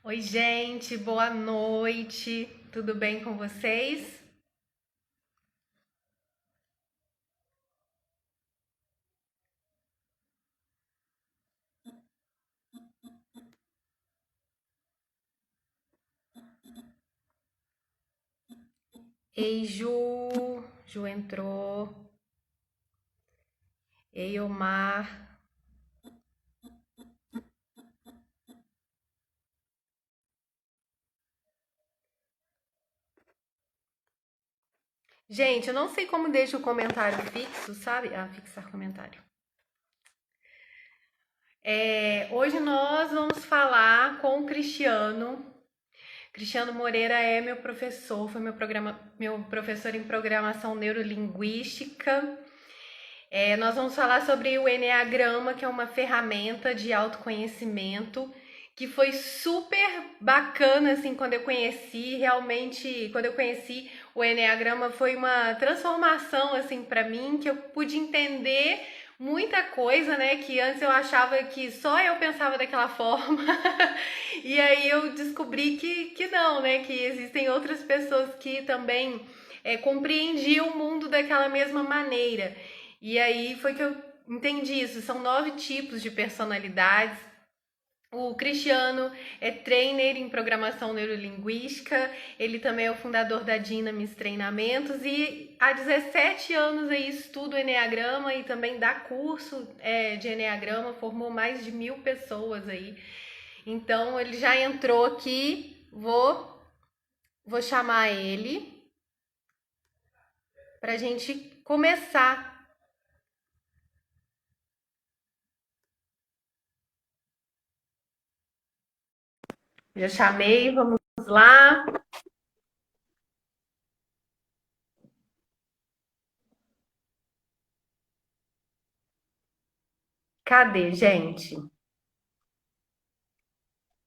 Oi, gente, boa noite. Tudo bem com vocês? Ei, Ju. Ju entrou. Ei, Omar. Gente, eu não sei como deixa o comentário fixo, sabe? Ah, fixar comentário. Hoje nós vamos falar com o Cristiano. Cristiano Moreira é meu professor, foi meu professor em programação neurolinguística. Nós vamos falar sobre o Enneagrama, que é uma ferramenta de autoconhecimento que foi super bacana assim quando eu conheci. Realmente, quando eu conheci o Enneagrama foi uma transformação assim para mim, que eu pude entender muita coisa, né, que antes eu achava que só eu pensava daquela forma. E aí eu descobri que não, né, que existem outras pessoas que também compreendiam o mundo daquela mesma maneira. E aí foi que eu entendi isso. São 9 tipos de personalidades. O Cristiano é trainer em programação neurolinguística, ele também é o fundador da Dynamis Treinamentos e há 17 anos aí estuda o Enneagrama e também dá curso de Enneagrama, formou mais de 1.000 pessoas aí. Então ele já entrou aqui, vou chamar ele para a gente começar. Já chamei, vamos lá. Cadê, gente?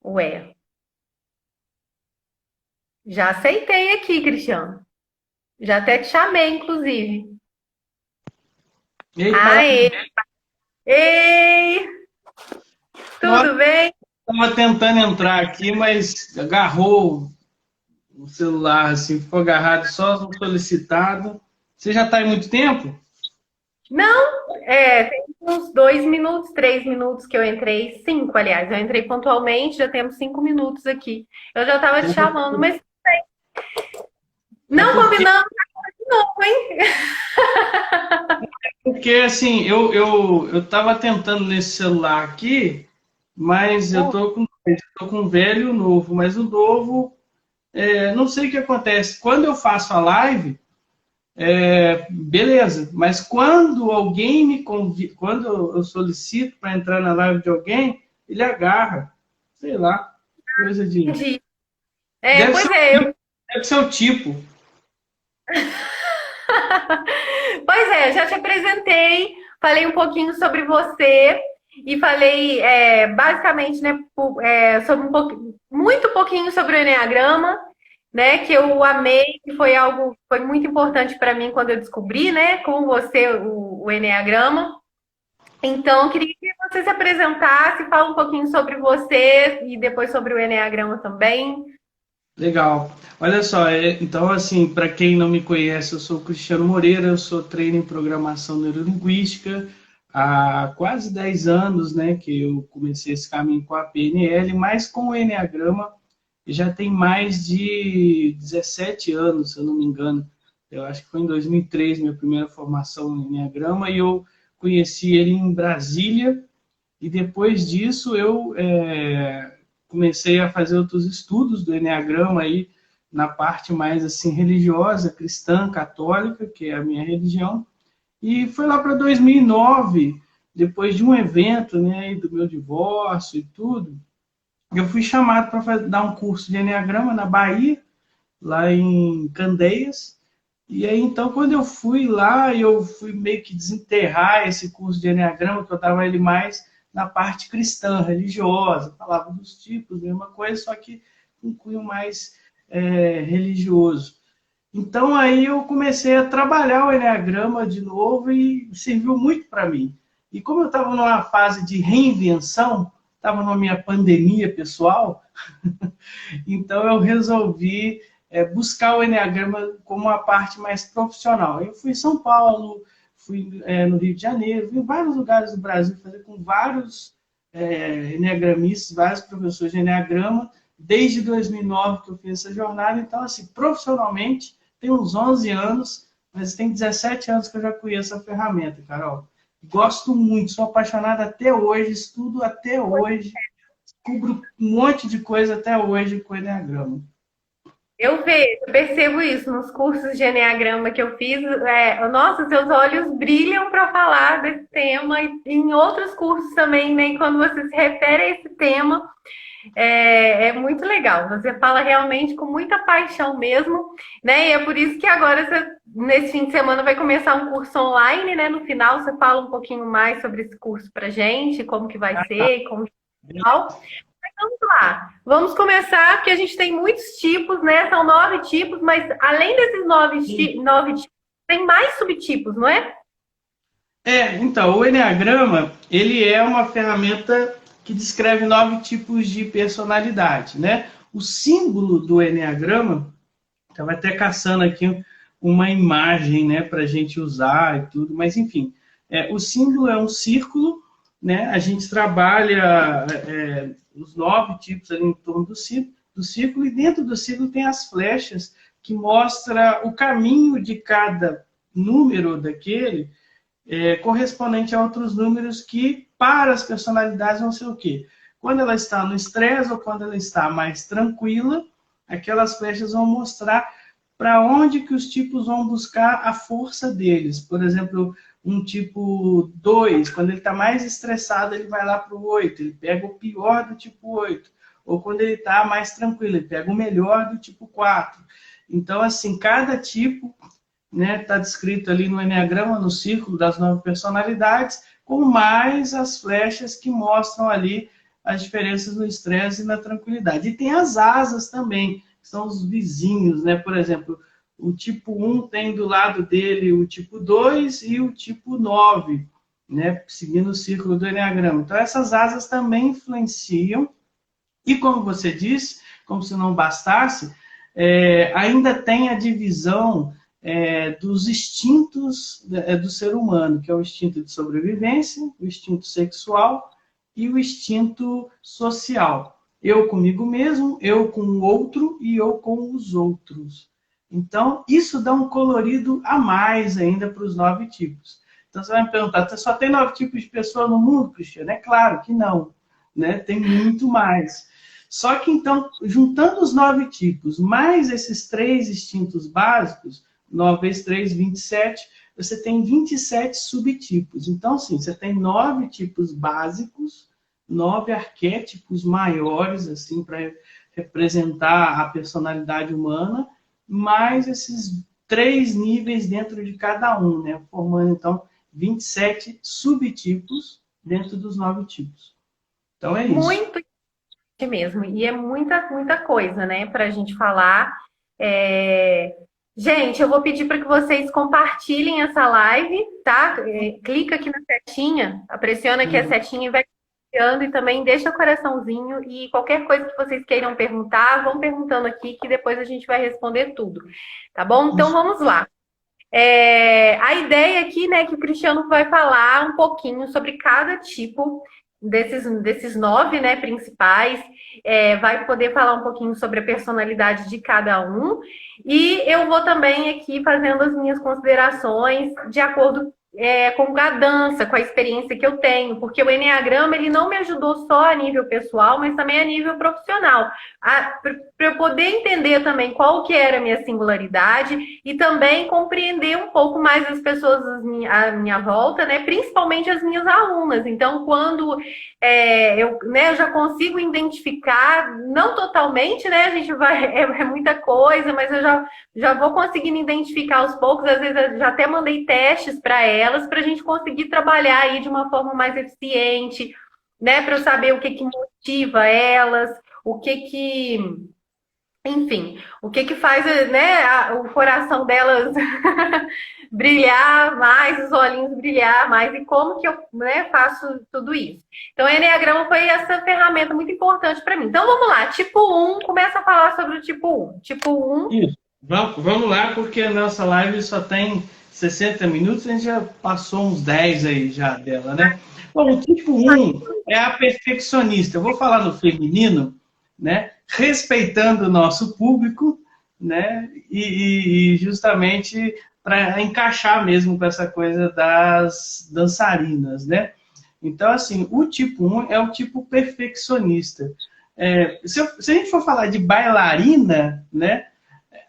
Ué, já aceitei aqui, Cristiano. Já até te chamei, inclusive. E aí, fala. Aê! Ei! Nossa, Tudo bem? estava tentando entrar aqui, mas agarrou o celular, assim, ficou agarrado só no solicitado. Você já está aí muito tempo? Não, tem uns 2 minutos, 3 minutos que eu entrei. 5, aliás. Eu entrei pontualmente, já temos 5 minutos aqui. Eu já tava te chamando, mas É não porque, combinamos de novo, hein? assim, eu estava tentando nesse celular aqui, mas eu tô com um velho e um novo, mas o novo, não sei o que acontece. Quando eu faço a live, beleza, mas quando alguém me convida, quando eu solicito para entrar na live de alguém, ele agarra, sei lá, coisa de. Entendi. Deve Pois ser, é, deve ser o tipo. pois é, já te apresentei, falei um pouquinho sobre você e falei basicamente, né, sobre muito pouquinho sobre o Enneagrama, né, que eu amei, que foi algo, foi muito importante para mim quando eu descobri, né, com você o Enneagrama. Então, eu queria que você se apresentasse, fala um pouquinho sobre você e depois sobre o Enneagrama também. Legal. Olha só, então assim, para quem não me conhece, eu sou o Cristiano Moreira, eu sou trainer em programação neurolinguística há quase 10 anos, né, que eu comecei esse caminho com a PNL, mas com o Enneagrama já tem mais de 17 anos, se eu não me engano. Eu acho que foi em 2003 minha primeira formação no Enneagrama e eu conheci ele em Brasília e depois disso eu comecei a fazer outros estudos do Enneagrama aí na parte mais assim religiosa, cristã, católica, que é a minha religião. E foi lá para 2009, depois de um evento, né, do meu divórcio e tudo, eu fui chamado para dar um curso de Enneagrama na Bahia, lá em Candeias. E aí, então, quando eu fui lá, eu fui meio que desenterrar esse curso de Enneagrama, que eu dava ele mais na parte cristã, religiosa, falava dos tipos, mesma coisa, só que com um cunho mais religioso. Então, aí eu comecei a trabalhar o Enneagrama de novo e serviu muito para mim. E como eu estava numa fase de reinvenção, estava na minha pandemia pessoal, então eu resolvi buscar o Enneagrama como uma parte mais profissional. Eu fui em São Paulo, fui no Rio de Janeiro, fui em vários lugares do Brasil fazer com vários enneagramistas, vários professores de Enneagrama, desde 2009 que eu fiz essa jornada. Então, assim, profissionalmente, tem uns 11 anos, mas tem 17 anos que eu já conheço a ferramenta, Carol. Gosto muito, sou apaixonada até hoje, estudo até hoje, descubro um monte de coisa até hoje com o Enneagrama. Eu vejo, eu percebo isso nos cursos de Enneagrama que eu fiz. Nossa, seus olhos brilham para falar desse tema e em outros cursos também, né? Quando você se refere a esse tema, é muito legal. Você fala realmente com muita paixão mesmo, né? E é por isso que agora, nesse fim de semana, vai começar um curso online, né? No final, você fala um pouquinho mais sobre esse curso para gente, como que vai ser, como que vamos lá. Vamos começar, porque a gente tem muitos tipos, né? São 9 tipos, mas além desses 9 tipos, tem mais subtipos, não é? Então, o Enneagrama, ele é uma ferramenta que descreve 9 tipos de personalidade, né? O símbolo do Enneagrama, estava até caçando aqui uma imagem, né, para a gente usar e tudo, mas enfim, o símbolo é um círculo, né? A gente trabalha os 9 tipos ali em torno do círculo, e dentro do círculo tem as flechas que mostra o caminho de cada número daquele correspondente a outros números que, para as personalidades, vão ser o quê? Quando ela está no estresse ou quando ela está mais tranquila, aquelas flechas vão mostrar para onde que os tipos vão buscar a força deles. Por exemplo, um tipo 2, quando ele está mais estressado, ele vai lá para o 8, ele pega o pior do tipo 8. Ou quando ele está mais tranquilo, ele pega o melhor do tipo 4. Então, assim, cada tipo, né, está descrito ali no Enneagrama, no círculo das 9 personalidades, com mais as flechas que mostram ali as diferenças no estresse e na tranquilidade. E tem as asas também, que são os vizinhos, né? Por exemplo, o tipo 1 tem do lado dele o tipo 2 e o tipo 9, né? Seguindo o círculo do Enneagrama. Então, essas asas também influenciam. E como você disse, como se não bastasse, ainda tem a divisão dos instintos do ser humano, que é o instinto de sobrevivência, o instinto sexual e o instinto social. Eu comigo mesmo, eu com o outro e eu com os outros. Então, isso dá um colorido a mais ainda para os 9 tipos. Então, você vai me perguntar, só tem 9 tipos de pessoa no mundo, Cristiano? É claro que não, né? Tem muito mais. Só que, então, juntando os 9 tipos, mais esses 3 instintos básicos, 9 vezes 3, 27, você tem 27 subtipos. Então, sim, você tem 9 tipos básicos, 9 arquétipos maiores, assim, para representar a personalidade humana, mais esses 3 níveis dentro de cada um, né? Formando, então, 27 subtipos dentro dos 9 tipos. Então, é isso. Muito mesmo. E é muita, muita coisa, né, para a gente falar. Gente, eu vou pedir para que vocês compartilhem essa live, tá? Clica aqui na setinha, pressiona aqui a setinha e vai compartilhando e também deixa coraçãozinho e qualquer coisa que vocês queiram perguntar, vão perguntando aqui que depois a gente vai responder tudo, tá bom? Então vamos lá. A ideia aqui, né, que o Cristiano vai falar um pouquinho sobre cada tipo desses 9, né, principais, vai poder falar um pouquinho sobre a personalidade de cada um, e eu vou também aqui fazendo as minhas considerações de acordo com a dança, com a experiência que eu tenho, porque o Enneagrama, ele não me ajudou só a nível pessoal, mas também a nível profissional, para eu poder entender também qual que era a minha singularidade e também compreender um pouco mais as pessoas à minha volta, né? Principalmente as minhas alunas. Então, quando eu já consigo identificar, não totalmente, né? A gente vai, é muita coisa, mas eu já vou conseguindo identificar aos poucos. Às vezes eu já até mandei testes para elas, para a gente conseguir trabalhar aí de uma forma mais eficiente, né? Para eu saber o que motiva elas, o que enfim, o que que faz, né, o coração delas brilhar mais, os olhinhos brilhar mais, e como que eu, né, faço tudo isso. Então, o Enneagrama foi essa ferramenta muito importante para mim. Então, vamos lá, tipo um, começa a falar sobre o tipo um. Tipo um. Isso. Vamos lá, porque a nossa live só tem 60 minutos, a gente já passou uns 10 aí já dela, né? Bom, o tipo um é a perfeccionista. Eu vou falar no feminino, né? Respeitando o nosso público, né? E justamente para encaixar mesmo com essa coisa das dançarinas, né? Então, assim, o tipo um é o tipo perfeccionista. Se a gente for falar de bailarina, né?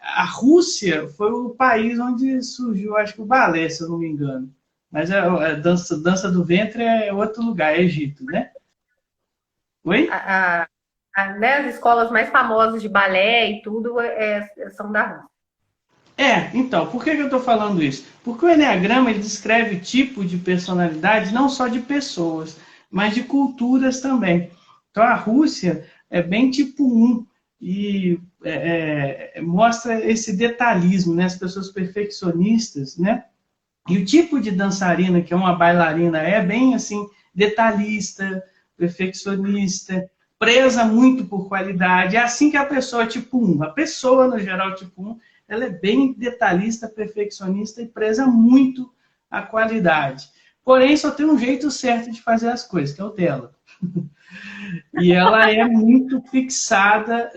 A Rússia foi o país onde surgiu, acho que o balé, se eu não me engano. Mas a dança do ventre é outro lugar, é Egito, né? Oi? Né, as escolas mais famosas de balé e tudo são da Rússia. Então, por que eu estou falando isso? Porque o Enneagrama ele descreve tipo de personalidade não só de pessoas, mas de culturas também. Então, a Rússia é bem tipo um e mostra esse detalhismo, né? As pessoas perfeccionistas, né? E o tipo de dançarina, que é uma bailarina, é bem assim, detalhista, perfeccionista, preza muito por qualidade. É assim que a pessoa tipo um. A pessoa, no geral, tipo um, ela é bem detalhista, perfeccionista e preza muito a qualidade. Porém, só tem um jeito certo de fazer as coisas, que é o dela. E ela é muito fixada,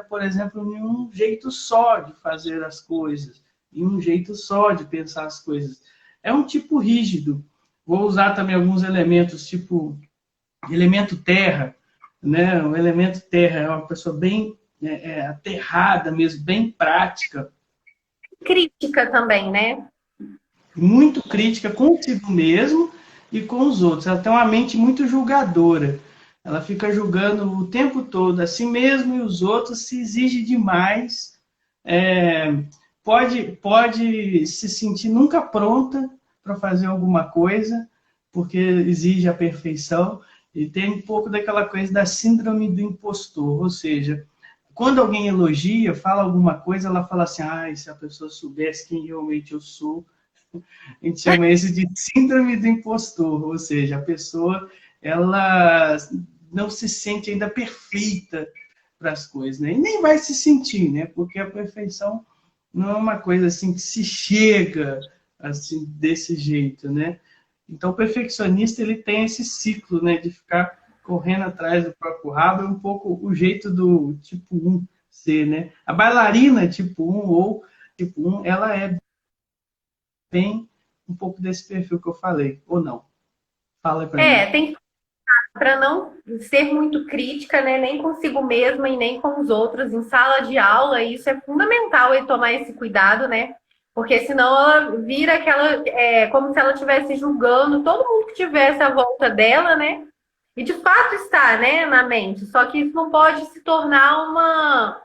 por exemplo, em um jeito só de fazer as coisas, em um jeito só de pensar as coisas. É um tipo rígido. Vou usar também alguns elementos, tipo elemento terra, né? O elemento terra é uma pessoa bem aterrada mesmo, bem prática, Crítica também, né? muito crítica consigo mesmo e com os outros. Ela tem uma mente muito julgadora. Ela fica julgando o tempo todo a si mesmo e os outros, se exige demais. É, pode se sentir nunca pronta para fazer alguma coisa, porque exige a perfeição. E tem um pouco daquela coisa da síndrome do impostor, ou seja, quando alguém elogia, fala alguma coisa, ela fala assim, se a pessoa soubesse quem realmente eu sou, a gente chama isso de síndrome do impostor, ou seja, a pessoa ela não se sente ainda perfeita para as coisas, né? E nem vai se sentir, né? Porque a perfeição não é uma coisa assim que se chega assim desse jeito, né? Então, o perfeccionista ele tem esse ciclo, né, de ficar correndo atrás do próprio rabo, é um pouco o jeito do tipo um ser, né? A bailarina tipo um ou tipo um, ela é bem um pouco desse perfil que eu falei, ou não? Fala para mim. Tem para não ser muito crítica, né, nem consigo mesma e nem com os outros em sala de aula, e isso é fundamental ele tomar esse cuidado, né? Porque senão ela vira aquela, como se ela estivesse julgando todo mundo que tivesse à volta dela, né? E de fato está, né, na mente. Só que isso não pode se tornar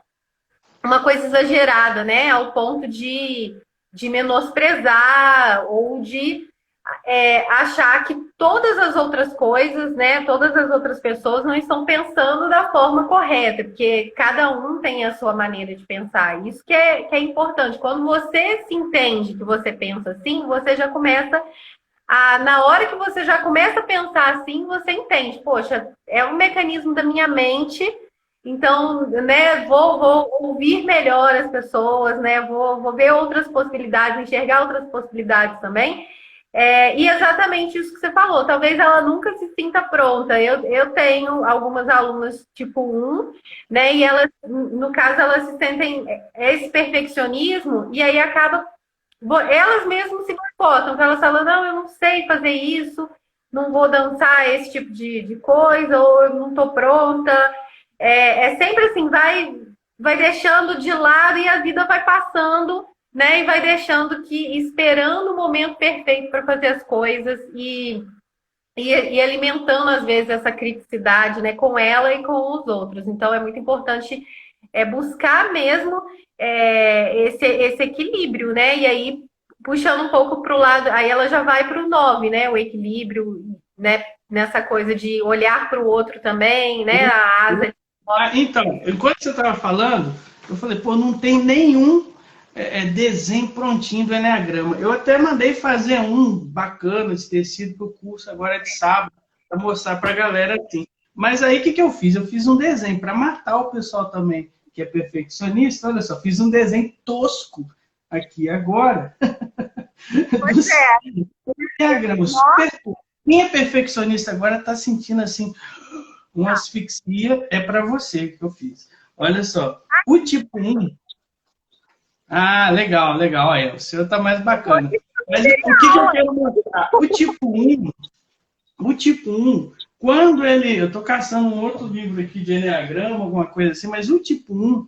uma coisa exagerada, né? Ao ponto de menosprezar ou de achar que todas as outras coisas, né, todas as outras pessoas não estão pensando da forma correta, porque cada um tem a sua maneira de pensar. Isso que é importante. Quando você se entende que você pensa assim, você já começa na hora que você já começa a pensar assim, você entende, poxa, é um mecanismo da minha mente, então, né, vou ouvir melhor as pessoas, né, vou ver outras possibilidades, enxergar outras possibilidades também. E exatamente isso que você falou, talvez ela nunca se sinta pronta. Eu tenho algumas alunas tipo um, né, e elas, no caso, elas se sentem esse perfeccionismo, e aí acaba elas mesmas se boicotam, então elas falam, não, eu não sei fazer isso, não vou dançar esse tipo de coisa, ou eu não estou pronta. É sempre assim, vai deixando de lado e a vida vai passando, né? E vai deixando esperando o momento perfeito para fazer as coisas e alimentando, às vezes, essa criticidade, né? Com ela e com os outros. Então, é muito importante buscar mesmo esse equilíbrio, né? E aí, puxando um pouco para o lado, aí ela já vai para o 9, né? O equilíbrio, né? Nessa coisa de olhar para o outro também, né? A asa Então, enquanto você estava falando, eu falei, pô, não tem nenhum desenho prontinho do Enneagrama. Eu até mandei fazer um bacana de tecido para o curso agora de sábado, para mostrar para a galera assim. Mas aí o que eu fiz? Eu fiz um desenho para matar o pessoal também, que é perfeccionista. Olha só, fiz um desenho tosco aqui agora. Pois é. Enneagrama, super. Quem é perfeccionista agora está sentindo assim uma asfixia, é para você que eu fiz. Olha só, o tipo 1. Ah, legal, legal. Aí, o seu tá mais bacana. Mas o que eu quero mostrar? O tipo 1, quando ele. Eu estou caçando um outro livro aqui de Enneagrama, alguma coisa assim, mas o tipo 1,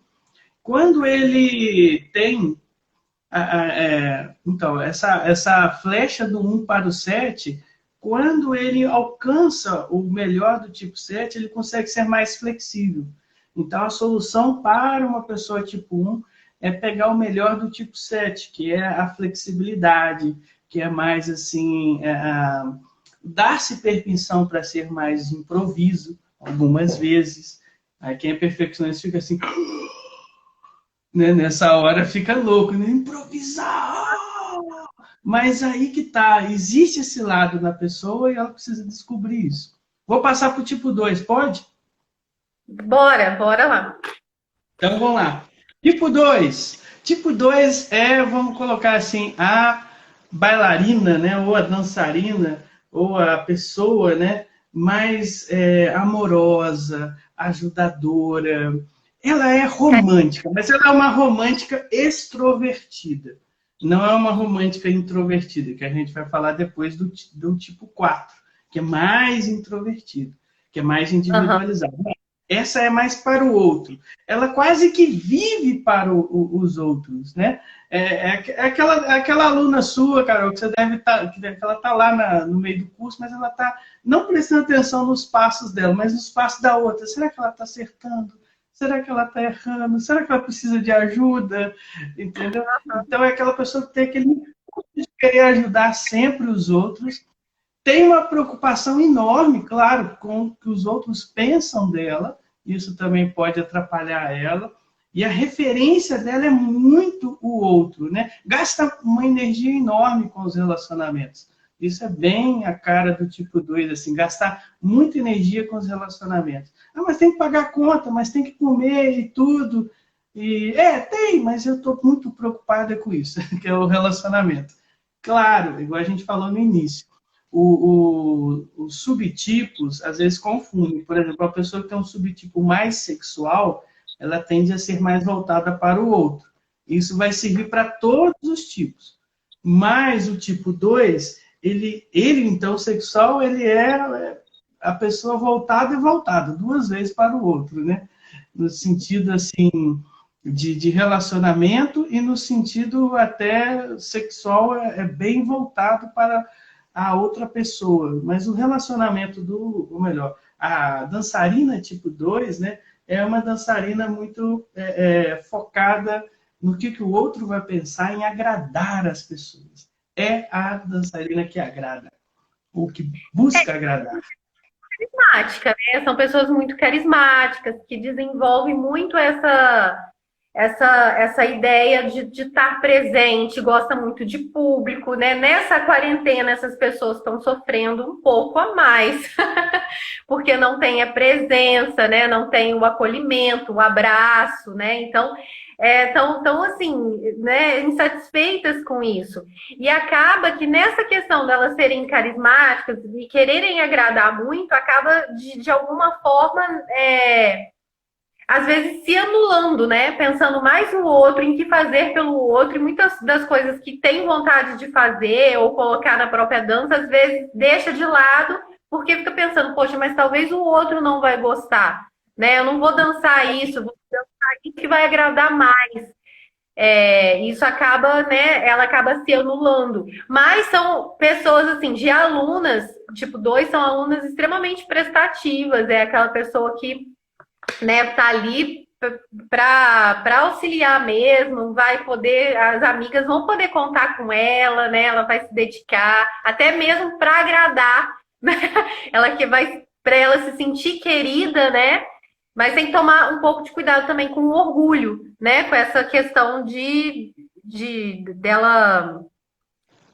quando ele tem. Então, essa flecha do 1 para o 7, quando ele alcança o melhor do tipo 7, ele consegue ser mais flexível. Então, a solução para uma pessoa tipo 1 é pegar o melhor do tipo 7, que é a flexibilidade, que é mais assim, dar-se permissão para ser mais improviso, algumas vezes. Aí quem é perfeccionista fica assim, né? Nessa hora fica louco, né? Improvisar! Mas aí que tá, existe esse lado na pessoa e ela precisa descobrir isso. Vou passar para o tipo 2, pode? Bora lá. Então vamos lá. Tipo 2. Tipo 2 é, vamos colocar assim, a bailarina, né? Ou a dançarina, ou a pessoa, né? Mais amorosa, ajudadora. Ela é romântica, mas ela é uma romântica extrovertida. Não é uma romântica introvertida, que a gente vai falar depois do tipo 4, que é mais introvertido, que é mais Aham. individualizado. Essa é mais para o outro. Ela quase que vive para os outros, né? Aquela aluna sua, Carol, que você deve estar, que ela está lá no meio do curso, mas ela está não prestando atenção nos passos dela, mas nos passos da outra. Será que ela está acertando? Será que ela está errando? Será que ela precisa de ajuda? Entendeu? Então é aquela pessoa que tem aquele impulso de querer ajudar sempre os outros, tem uma preocupação enorme, claro, com o que os outros pensam dela, isso também pode atrapalhar ela, e a referência dela é muito o outro, né? Gasta uma energia enorme com os relacionamentos. Isso é bem a cara do tipo 2, assim, gastar muita energia com os relacionamentos. Ah, mas tem que pagar a conta, mas tem que comer e tudo. Tem, mas eu estou muito preocupada com isso, que é o relacionamento. Claro, igual a gente falou no início, os subtipos às vezes confundem. Por exemplo, a pessoa que tem um subtipo mais sexual, ela tende a ser mais voltada para o outro. Isso vai servir para todos os tipos. Mas o tipo 2, ele então, sexual, ele é a pessoa voltada e voltada, duas vezes para o outro, né? No sentido, assim, de relacionamento e no sentido até sexual, é bem voltado para a outra pessoa. Mas o relacionamento ou melhor, a dançarina tipo 2, né, é uma dançarina muito focada no que o outro vai pensar em agradar as pessoas. É a dançarina que agrada, ou que busca agradar. Carismática, né? São pessoas muito carismáticas, que desenvolvem muito essa ideia de estar presente, gosta muito de público, né? Nessa quarentena, essas pessoas estão sofrendo um pouco a mais, porque não tem a presença, né? Não tem o acolhimento, o abraço, né? Então, tão assim, né? Insatisfeitas com isso. E acaba que nessa questão delas serem carismáticas e quererem agradar muito, acaba de alguma forma às vezes se anulando, né? Pensando mais no outro, em que fazer pelo outro, e muitas das coisas que tem vontade de fazer ou colocar na própria dança, às vezes deixa de lado, porque fica pensando, poxa, mas talvez o outro não vai gostar, né? Eu não vou dançar isso, vou dançar isso que vai agradar mais. Isso acaba, né? Ela acaba se anulando. Mas são pessoas assim, de alunas, tipo, 2 são alunas extremamente prestativas, é aquela pessoa que, né, tá ali para auxiliar mesmo, vai poder, as amigas vão poder contar com ela, né? Ela vai se dedicar, até mesmo para agradar, né? Ela que vai para ela se sentir querida, né? Mas tem que tomar um pouco de cuidado também com o orgulho, né? Com essa questão de dela,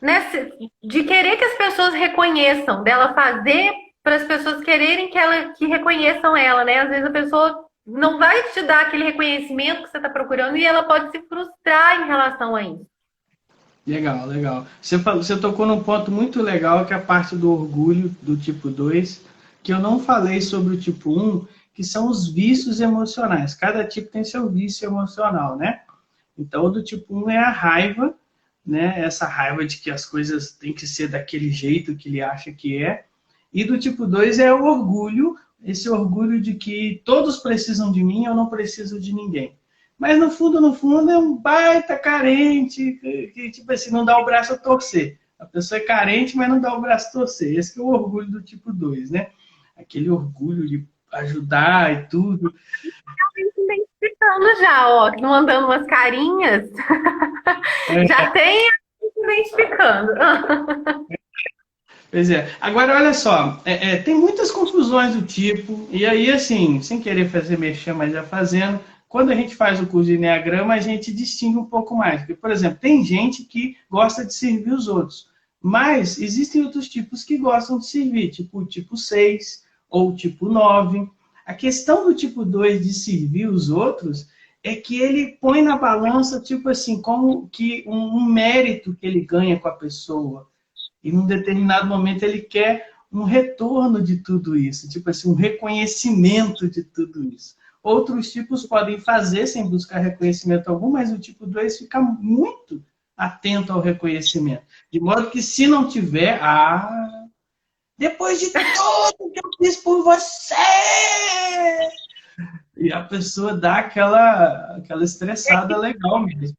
né? De querer que as pessoas reconheçam, dela fazer para as pessoas quererem que reconheçam ela, né? Às vezes a pessoa não vai te dar aquele reconhecimento que você está procurando e ela pode se frustrar em relação a isso. Legal, legal. Você tocou num ponto muito legal, que é a parte do orgulho do tipo 2, que eu não falei sobre o tipo um, que são os vícios emocionais. Cada tipo tem seu vício emocional, né? Então, o do tipo um é a raiva, né? Essa raiva de que as coisas têm que ser daquele jeito que ele acha que é. E do tipo 2 é o orgulho, esse orgulho de que todos precisam de mim, eu não preciso de ninguém. Mas no fundo, é um baita carente, que tipo assim, não dá o braço a torcer. A pessoa é carente, mas não dá o braço a torcer. Esse que é o orgulho do tipo 2, né? Aquele orgulho de ajudar e tudo. Se identificando já, ó, mandando umas carinhas, já tem se identificando. Pois é. Agora, olha só, tem muitas confusões do tipo, e aí, assim, sem querer fazer mexer, mas já fazendo, quando a gente faz o curso de Enneagrama, a gente distingue um pouco mais. Porque, por exemplo, tem gente que gosta de servir os outros, mas existem outros tipos que gostam de servir, tipo o tipo 6 ou o tipo 9. A questão do tipo 2 de servir os outros é que ele põe na balança, tipo assim, como que um mérito que ele ganha com a pessoa. E num determinado momento ele quer um retorno de tudo isso, tipo assim, um reconhecimento de tudo isso. Outros tipos podem fazer sem buscar reconhecimento algum, mas o tipo 2 fica muito atento ao reconhecimento. De modo que se não tiver, depois de tudo que eu fiz por você! E a pessoa dá aquela estressada legal mesmo.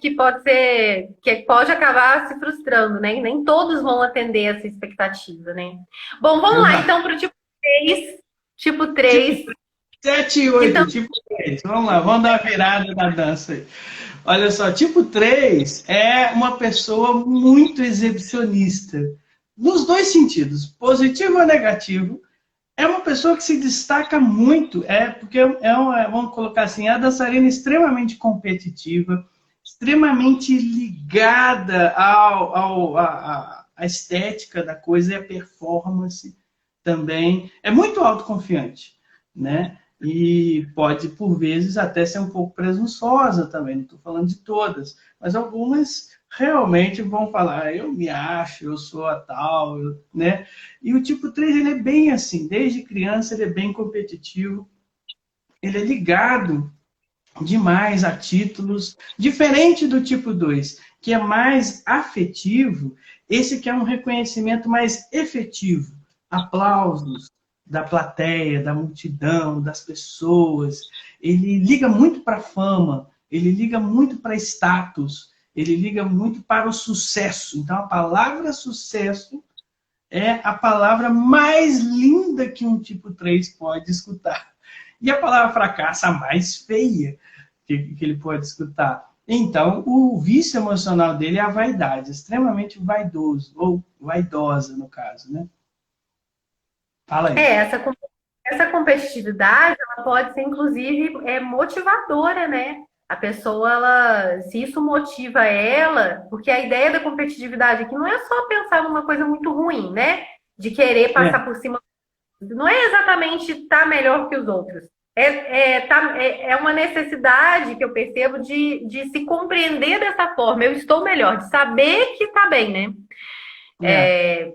Que pode ser, que pode acabar se frustrando, né? E nem todos vão atender essa expectativa, né? Bom, vamos lá Exato. então para o tipo 3. Tipo Tipo 3. 7 e 8, Então, tipo 3. Vamos lá, vamos dar uma virada na dança aí. Olha só, tipo 3 é uma pessoa muito exibicionista. Nos dois sentidos, positivo ou negativo. É uma pessoa que se destaca muito, porque vamos colocar assim, é a dançarina extremamente competitiva, extremamente ligada à estética da coisa e à performance também. É muito autoconfiante, né? E pode, por vezes, até ser um pouco presunçosa também, não estou falando de todas, mas algumas realmente vão falar, eu me acho, eu sou a tal, né? E o tipo 3 ele é bem assim, desde criança ele é bem competitivo, ele é ligado demais a títulos, diferente do tipo 2, que é mais afetivo, esse que é um reconhecimento mais efetivo, aplausos da plateia, da multidão, das pessoas, ele liga muito para a fama, ele liga muito para status, ele liga muito para o sucesso. Então a palavra sucesso é a palavra mais linda que um tipo 3 pode escutar. E a palavra fracasso, a mais feia que ele pode escutar. Então, o vício emocional dele é a vaidade, extremamente vaidoso, ou vaidosa, no caso, né? Fala aí. essa competitividade, ela pode ser, inclusive, motivadora, né? A pessoa, se isso motiva ela, porque a ideia da competitividade aqui não é só pensar numa coisa muito ruim, né? De querer passar por cima. Não é exatamente estar melhor que os outros. É uma necessidade que eu percebo de se compreender dessa forma. Eu estou melhor, de saber que está bem, né? É.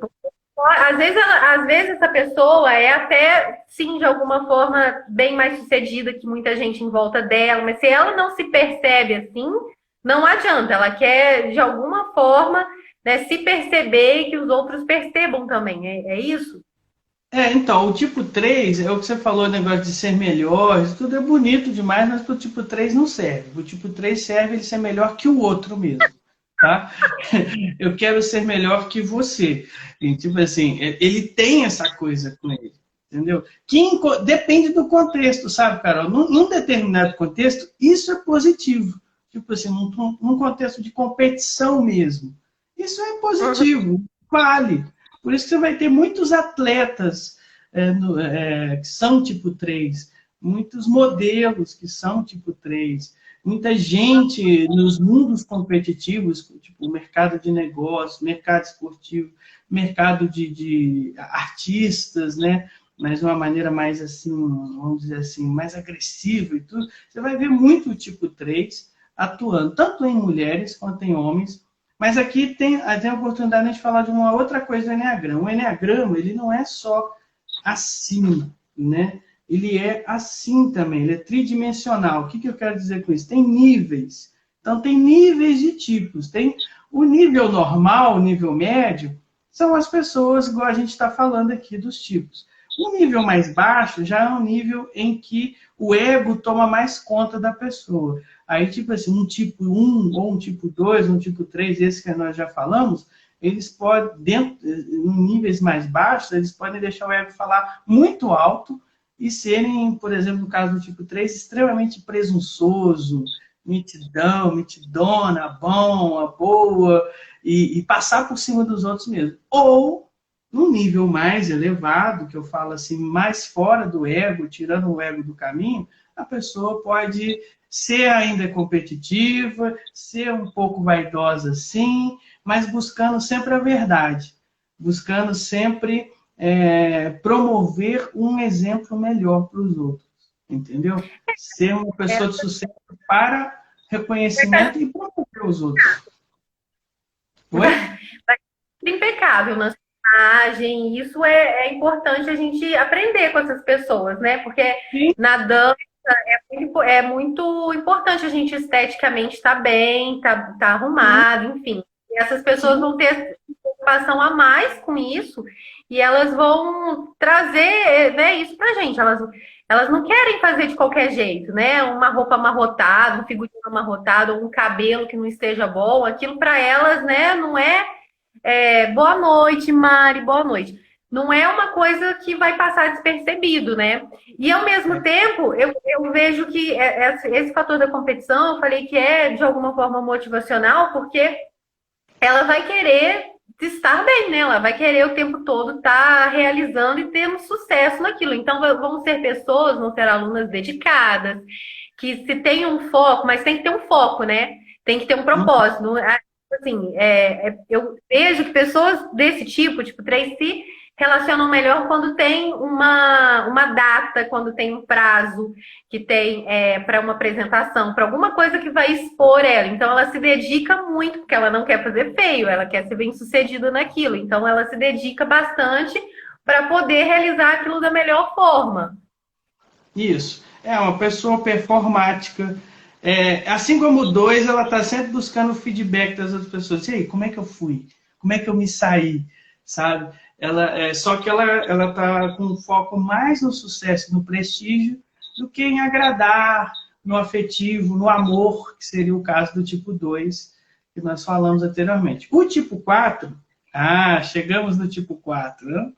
Às vezes essa pessoa é até, sim, de alguma forma, bem mais sucedida que muita gente em volta dela, mas se ela não se percebe assim, não adianta. Ela quer, de alguma forma, né, se perceber e que os outros percebam também. É isso? Então, o tipo 3 é o que você falou, o negócio de ser melhor, isso tudo é bonito demais, mas para o tipo 3 não serve. O tipo 3 serve ele ser melhor que o outro mesmo, tá? Eu quero ser melhor que você. E, tipo assim, ele tem essa coisa com ele, entendeu? Depende do contexto, sabe, Carol? Num determinado contexto, isso é positivo. Tipo assim, num contexto de competição mesmo. Isso é positivo, vale. Por isso que você vai ter muitos atletas que são tipo 3, muitos modelos que são tipo 3, muita gente nos mundos competitivos, tipo o mercado de negócio, mercado esportivo, mercado de artistas, né? Mas de uma maneira mais assim, vamos dizer assim, mais agressiva e tudo, você vai ver muito o tipo 3 atuando, tanto em mulheres quanto em homens. Mas aqui tem a oportunidade de falar de uma outra coisa do Eneagrama. O Eneagrama, ele não é só assim, né? Ele é assim também, ele é tridimensional. O que eu quero dizer com isso? Tem níveis. Então, tem níveis de tipos. Tem o nível normal, o nível médio, são as pessoas, igual a gente está falando aqui dos tipos. O nível mais baixo já é um nível em que o ego toma mais conta da pessoa. Aí, tipo assim, um tipo 1, ou um tipo 2, um tipo 3, esse que nós já falamos, eles podem, em níveis mais baixos, eles podem deixar o ego falar muito alto e serem, por exemplo, no caso do tipo 3, extremamente presunçoso, mitidão, mitidona, bom, a boa, e passar por cima dos outros mesmo. Ou, num nível mais elevado, que eu falo assim, mais fora do ego, tirando o ego do caminho, a pessoa pode ser ainda competitiva, ser um pouco vaidosa, sim, mas buscando sempre a verdade, buscando sempre promover um exemplo melhor para os outros, entendeu? Ser uma pessoa de sucesso para reconhecimento e promover os outros. Oi? Impecável na sua imagem. Isso é importante a gente aprender com essas pessoas, né? Porque Sim. na dança é muito importante a gente esteticamente estar bem, tá arrumado, enfim. E essas pessoas vão ter preocupação a mais com isso e elas vão trazer, né, isso pra gente. Elas não querem fazer de qualquer jeito, né? Uma roupa amarrotada, um figurino amarrotado, ou um cabelo que não esteja bom. Aquilo para elas, né, não boa noite, Mari, boa noite. Não é uma coisa que vai passar despercebido, né? E ao mesmo tempo, eu vejo que esse fator da competição, eu falei que é de alguma forma motivacional, porque ela vai querer estar bem, né? Ela vai querer o tempo todo estar realizando e tendo sucesso naquilo. Então, vão ser pessoas, vão ser alunas dedicadas, que se tem um foco, mas tem que ter um foco, né? Tem que ter um propósito. Assim, eu vejo que pessoas desse tipo 3 se relacionam melhor quando tem uma data, quando tem um prazo, que tem para uma apresentação, para alguma coisa que vai expor ela. Então, ela se dedica muito, porque ela não quer fazer feio, ela quer ser bem-sucedida naquilo. Então, ela se dedica bastante para poder realizar aquilo da melhor forma. Isso. É uma pessoa performática. Assim como o 2, ela está sempre buscando o feedback das outras pessoas. E aí, como é que eu fui? Como é que eu me saí? Sabe? Só que ela está com foco mais no sucesso, no prestígio, do que em agradar, no afetivo, no amor, que seria o caso do tipo 2, que nós falamos anteriormente. O tipo 4, chegamos no tipo 4, né?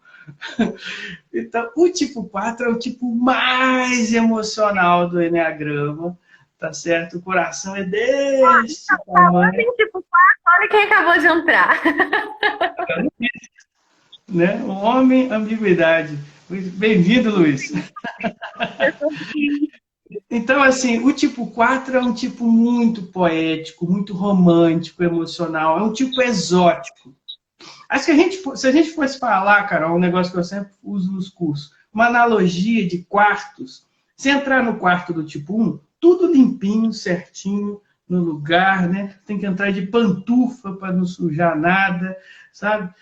Então, o tipo 4 é o tipo mais emocional do Eneagrama, tá certo? O coração é deste tamanho. Tipo 4, olha quem acabou de entrar. Né? O homem, ambiguidade. Bem-vindo, Luiz. Então, assim, o tipo 4 é um tipo muito poético, muito romântico, emocional, é um tipo exótico. Acho que se a gente fosse falar, Carol, um negócio que eu sempre uso nos cursos, uma analogia de quartos, se entrar no quarto do tipo 1, tudo limpinho, certinho, no lugar, né? Tem que entrar de pantufa para não sujar nada, sabe?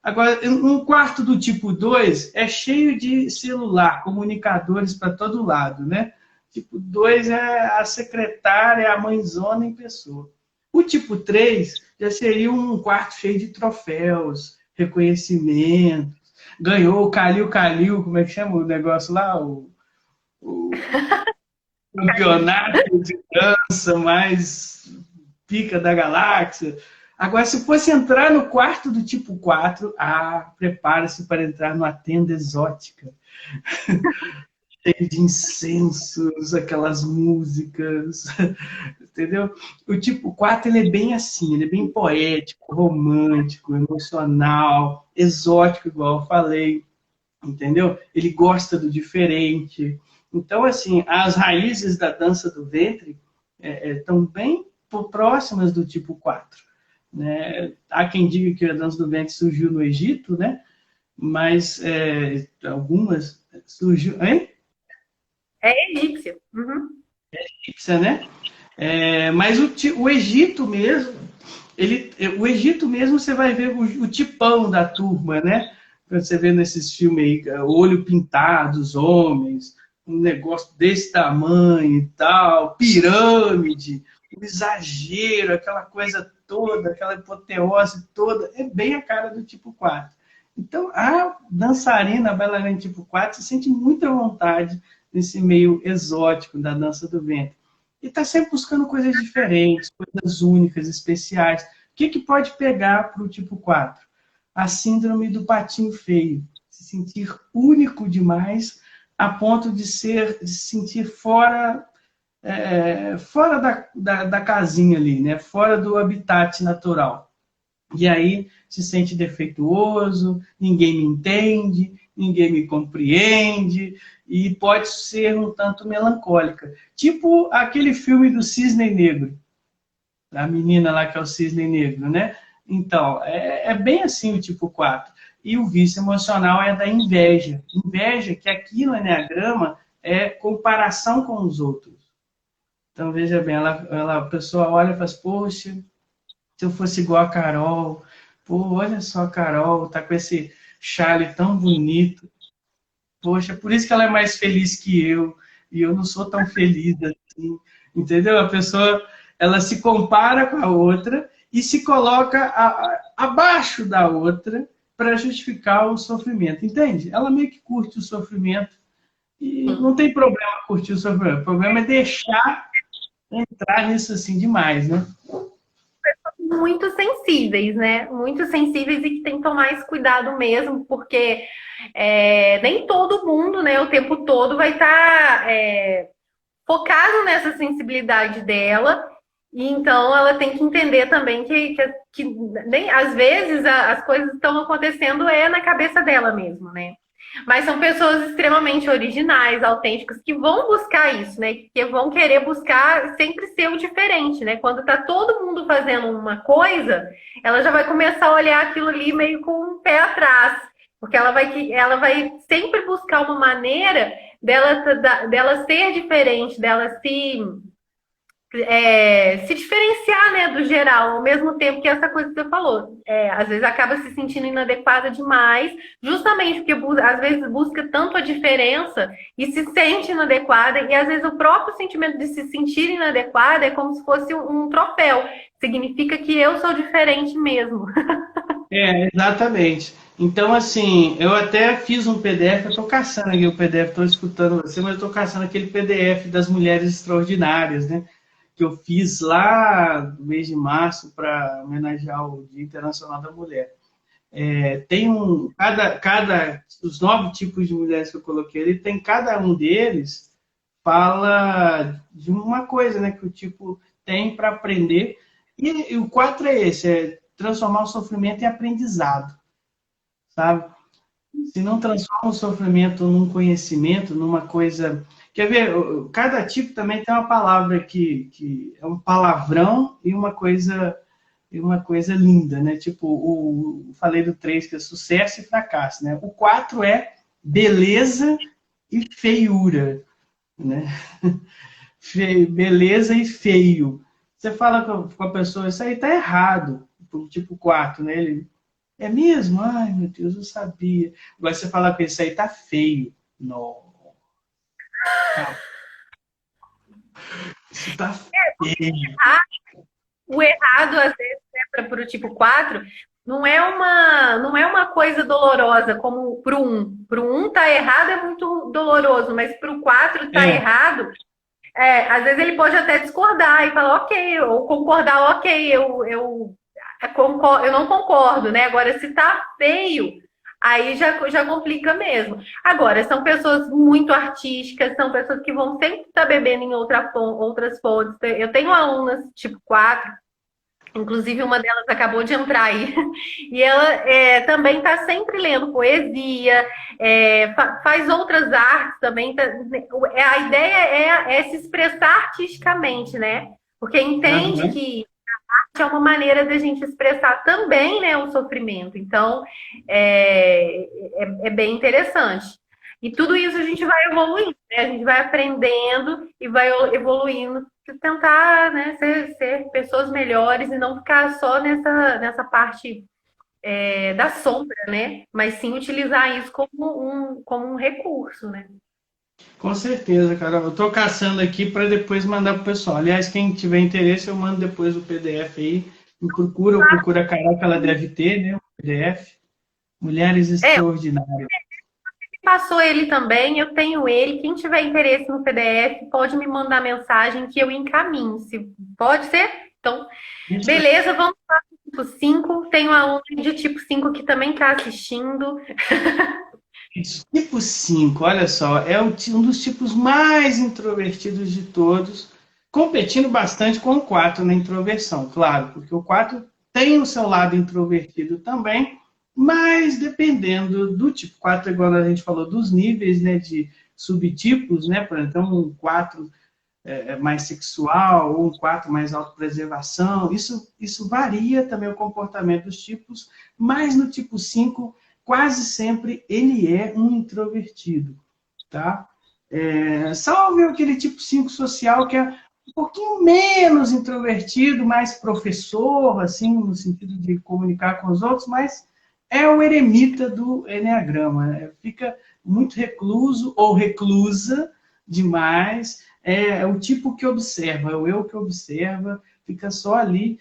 Agora, um quarto do tipo 2 é cheio de celular, comunicadores para todo lado, né? Tipo 2 é a secretária, a mãezona em pessoa. O tipo 3 já seria um quarto cheio de troféus, reconhecimentos. Ganhou o Calil, como é que chama o negócio lá? O campeonato de dança mais pica da galáxia. Agora, se fosse entrar no quarto do tipo 4, prepara-se para entrar numa tenda exótica. Cheio de incensos, aquelas músicas, entendeu? O tipo 4, ele é bem assim, ele é bem poético, romântico, emocional, exótico, igual eu falei. entendeu? Ele gosta do diferente. Então, assim, as raízes da dança do ventre estão bem próximas do tipo 4. Né? Há quem diga que a dança do ventre surgiu no Egito, né? Mas algumas surgiu... Hein? É egípcia. Uhum. Egípcia, né? Mas o Egito mesmo, o Egito mesmo você vai ver o tipão da turma, né? Você vê nesses filmes aí, olho pintado, os homens, um negócio desse tamanho e tal, pirâmide, um exagero, aquela coisa toda, aquela apoteose toda, é bem a cara do tipo 4. Então, a dançarina, a bailarina tipo 4, se sente muita vontade nesse meio exótico da dança do ventre. E está sempre buscando coisas diferentes, coisas únicas, especiais. O que pode pegar para o tipo 4? A síndrome do patinho feio. Se sentir único demais a ponto de se sentir fora da casinha ali, né? Fora do habitat natural. E aí se sente defeituoso, ninguém me entende, ninguém me compreende, e pode ser um tanto melancólica. Tipo aquele filme do Cisne Negro, a menina lá que é o Cisne Negro, né? Então, é bem assim o tipo 4. E o vício emocional é da inveja. Inveja, que aqui no Enneagrama é comparação com os outros. Então, veja bem, a pessoa olha e fala assim, poxa, se eu fosse igual a Carol, pô, olha só a Carol, tá com esse chale tão bonito. Poxa, por isso que ela é mais feliz que eu, e eu não sou tão feliz assim, entendeu? A pessoa, ela se compara com a outra e se coloca abaixo da outra para justificar o sofrimento, entende? Ela meio que curte o sofrimento e não tem problema curtir o sofrimento, o problema é deixar entrar nisso assim demais, né? Muito sensíveis, né? Muito sensíveis e que tem que tomar esse cuidado mesmo, porque nem todo mundo, né, o tempo todo vai estar focado nessa sensibilidade dela. E então ela tem que entender também que nem, às vezes as coisas estão acontecendo na cabeça dela mesmo, né? Mas são pessoas extremamente originais, autênticas, que vão buscar isso, né? Que vão querer buscar sempre ser o diferente, né? Quando tá todo mundo fazendo uma coisa, ela já vai começar a olhar aquilo ali meio com um pé atrás. Porque ela vai sempre buscar uma maneira dela ser diferente, dela se diferenciar, né, do geral, ao mesmo tempo que essa coisa que você falou. Às vezes acaba se sentindo inadequada demais, justamente porque às vezes busca tanto a diferença e se sente inadequada, e às vezes o próprio sentimento de se sentir inadequada é como se fosse um troféu. Significa que eu sou diferente mesmo. Exatamente. Então, assim, eu até fiz um PDF, eu estou caçando aqui o PDF, estou escutando você, mas eu estou caçando aquele PDF das Mulheres Extraordinárias, né? Que eu fiz lá no mês de março para homenagear o Dia Internacional da Mulher. Tem os 9 tipos de mulheres que eu coloquei ali, tem cada um deles fala de uma coisa, né, que o tipo tem para aprender. E o 4 é esse, transformar o sofrimento em aprendizado, sabe? Se não transforma o sofrimento num conhecimento, numa coisa... Quer ver? Cada tipo também tem uma palavra que é um palavrão e uma coisa linda, né? Tipo, falei do 3, que é sucesso e fracasso, né? O 4 é beleza e feiura, né? Beleza e feio. Você fala com a pessoa, isso aí tá errado, tipo 4, né? Ele, é mesmo? Ai, meu Deus, eu sabia. Agora você fala com ele, isso aí tá feio. Não. Isso tá feio. O errado, às vezes, né, para o tipo 4, não é uma coisa dolorosa como para o 1. Para o 1 tá errado é muito doloroso, mas para o 4 tá errado. Às vezes ele pode até discordar e falar, ok, ou concordar, ok, eu não concordo, né? Agora, se tá feio, aí já complica mesmo. Agora, são pessoas muito artísticas, são pessoas que vão sempre estar bebendo em outras fontes. Eu tenho alunas tipo 4 Inclusive, uma delas acabou de entrar aí. E ela também está sempre lendo poesia, faz outras artes também. A ideia é se expressar artisticamente, né? Porque entende Aham. que é uma maneira da gente expressar também, né, o sofrimento. Então, é bem interessante. E tudo isso a gente vai evoluindo, né? A gente vai aprendendo e vai evoluindo para tentar, né, ser pessoas melhores e não ficar só nessa parte da sombra, né? Mas sim utilizar isso como um recurso, né? Com certeza, Carol. Eu estou caçando aqui para depois mandar para o pessoal. Aliás, quem tiver interesse, eu mando depois o PDF aí. Me procura, ou procura a Carol, que ela deve ter, né? O PDF. Mulheres É, Extraordinárias. passou ele também, eu tenho ele. Quem tiver interesse no PDF, pode me mandar mensagem que eu encaminho. Se pode ser? Então, Isso, beleza, vamos para o tipo 5. Tem um aluno de tipo 5 que também está assistindo. isso. Tipo 5, olha só, é um dos tipos mais introvertidos de todos, competindo bastante com o 4 na introversão, claro, porque o 4 tem o seu lado introvertido também, mas dependendo do tipo 4, igual a gente falou, dos níveis, né, de subtipos, né, por exemplo, um 4 mais sexual, ou um 4 mais autopreservação, isso varia também o comportamento dos tipos, mas no tipo 5 quase sempre ele é um introvertido, tá? Salve aquele tipo 5 social que é um pouquinho menos introvertido, mais professor, assim, no sentido de comunicar com os outros, mas é o eremita do Eneagrama, né? Fica muito recluso ou reclusa demais, é o tipo que observa, é o eu que observa, fica só ali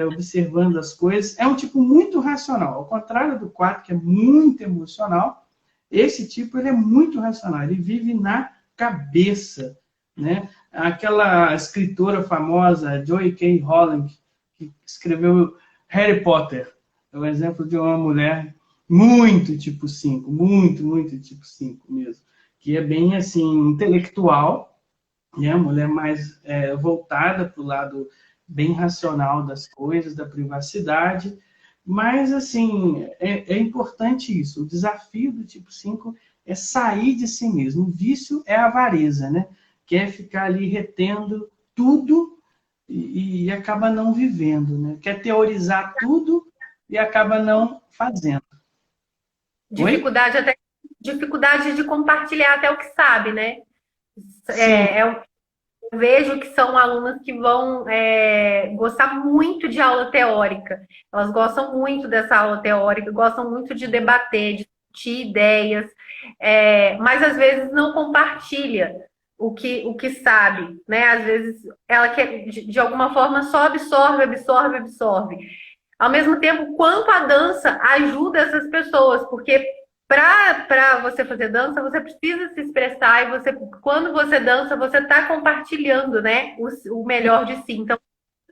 observando as coisas. É um tipo muito racional, ao contrário do 4, que é muito emocional, esse tipo ele é muito racional, ele vive na cabeça, né? Aquela escritora famosa, Joy K. Rowling, que escreveu Harry Potter, é um exemplo de uma mulher muito tipo 5, muito, muito tipo 5 mesmo, que é bem assim, intelectual, né? Mulher mais voltada para o lado bem racional das coisas, da privacidade, mas, assim, é importante isso. O desafio do tipo 5 é sair de si mesmo. O vício é a avareza, né? Quer ficar ali retendo tudo e acaba não vivendo, né? Quer teorizar tudo e acaba não fazendo. Oi? Dificuldade de compartilhar até o que sabe, né? Sim, Eu vejo que são alunas que vão gostar muito de aula teórica. Elas gostam muito dessa aula teórica, gostam muito de debater, de discutir ideias, mas às vezes não compartilha o que sabe, né? Às vezes ela quer, de alguma forma, só absorve, absorve, absorve. Ao mesmo tempo, quanto a dança ajuda essas pessoas, porque para você fazer dança, você precisa se expressar e quando você dança, você está compartilhando, né, o melhor de si. Então,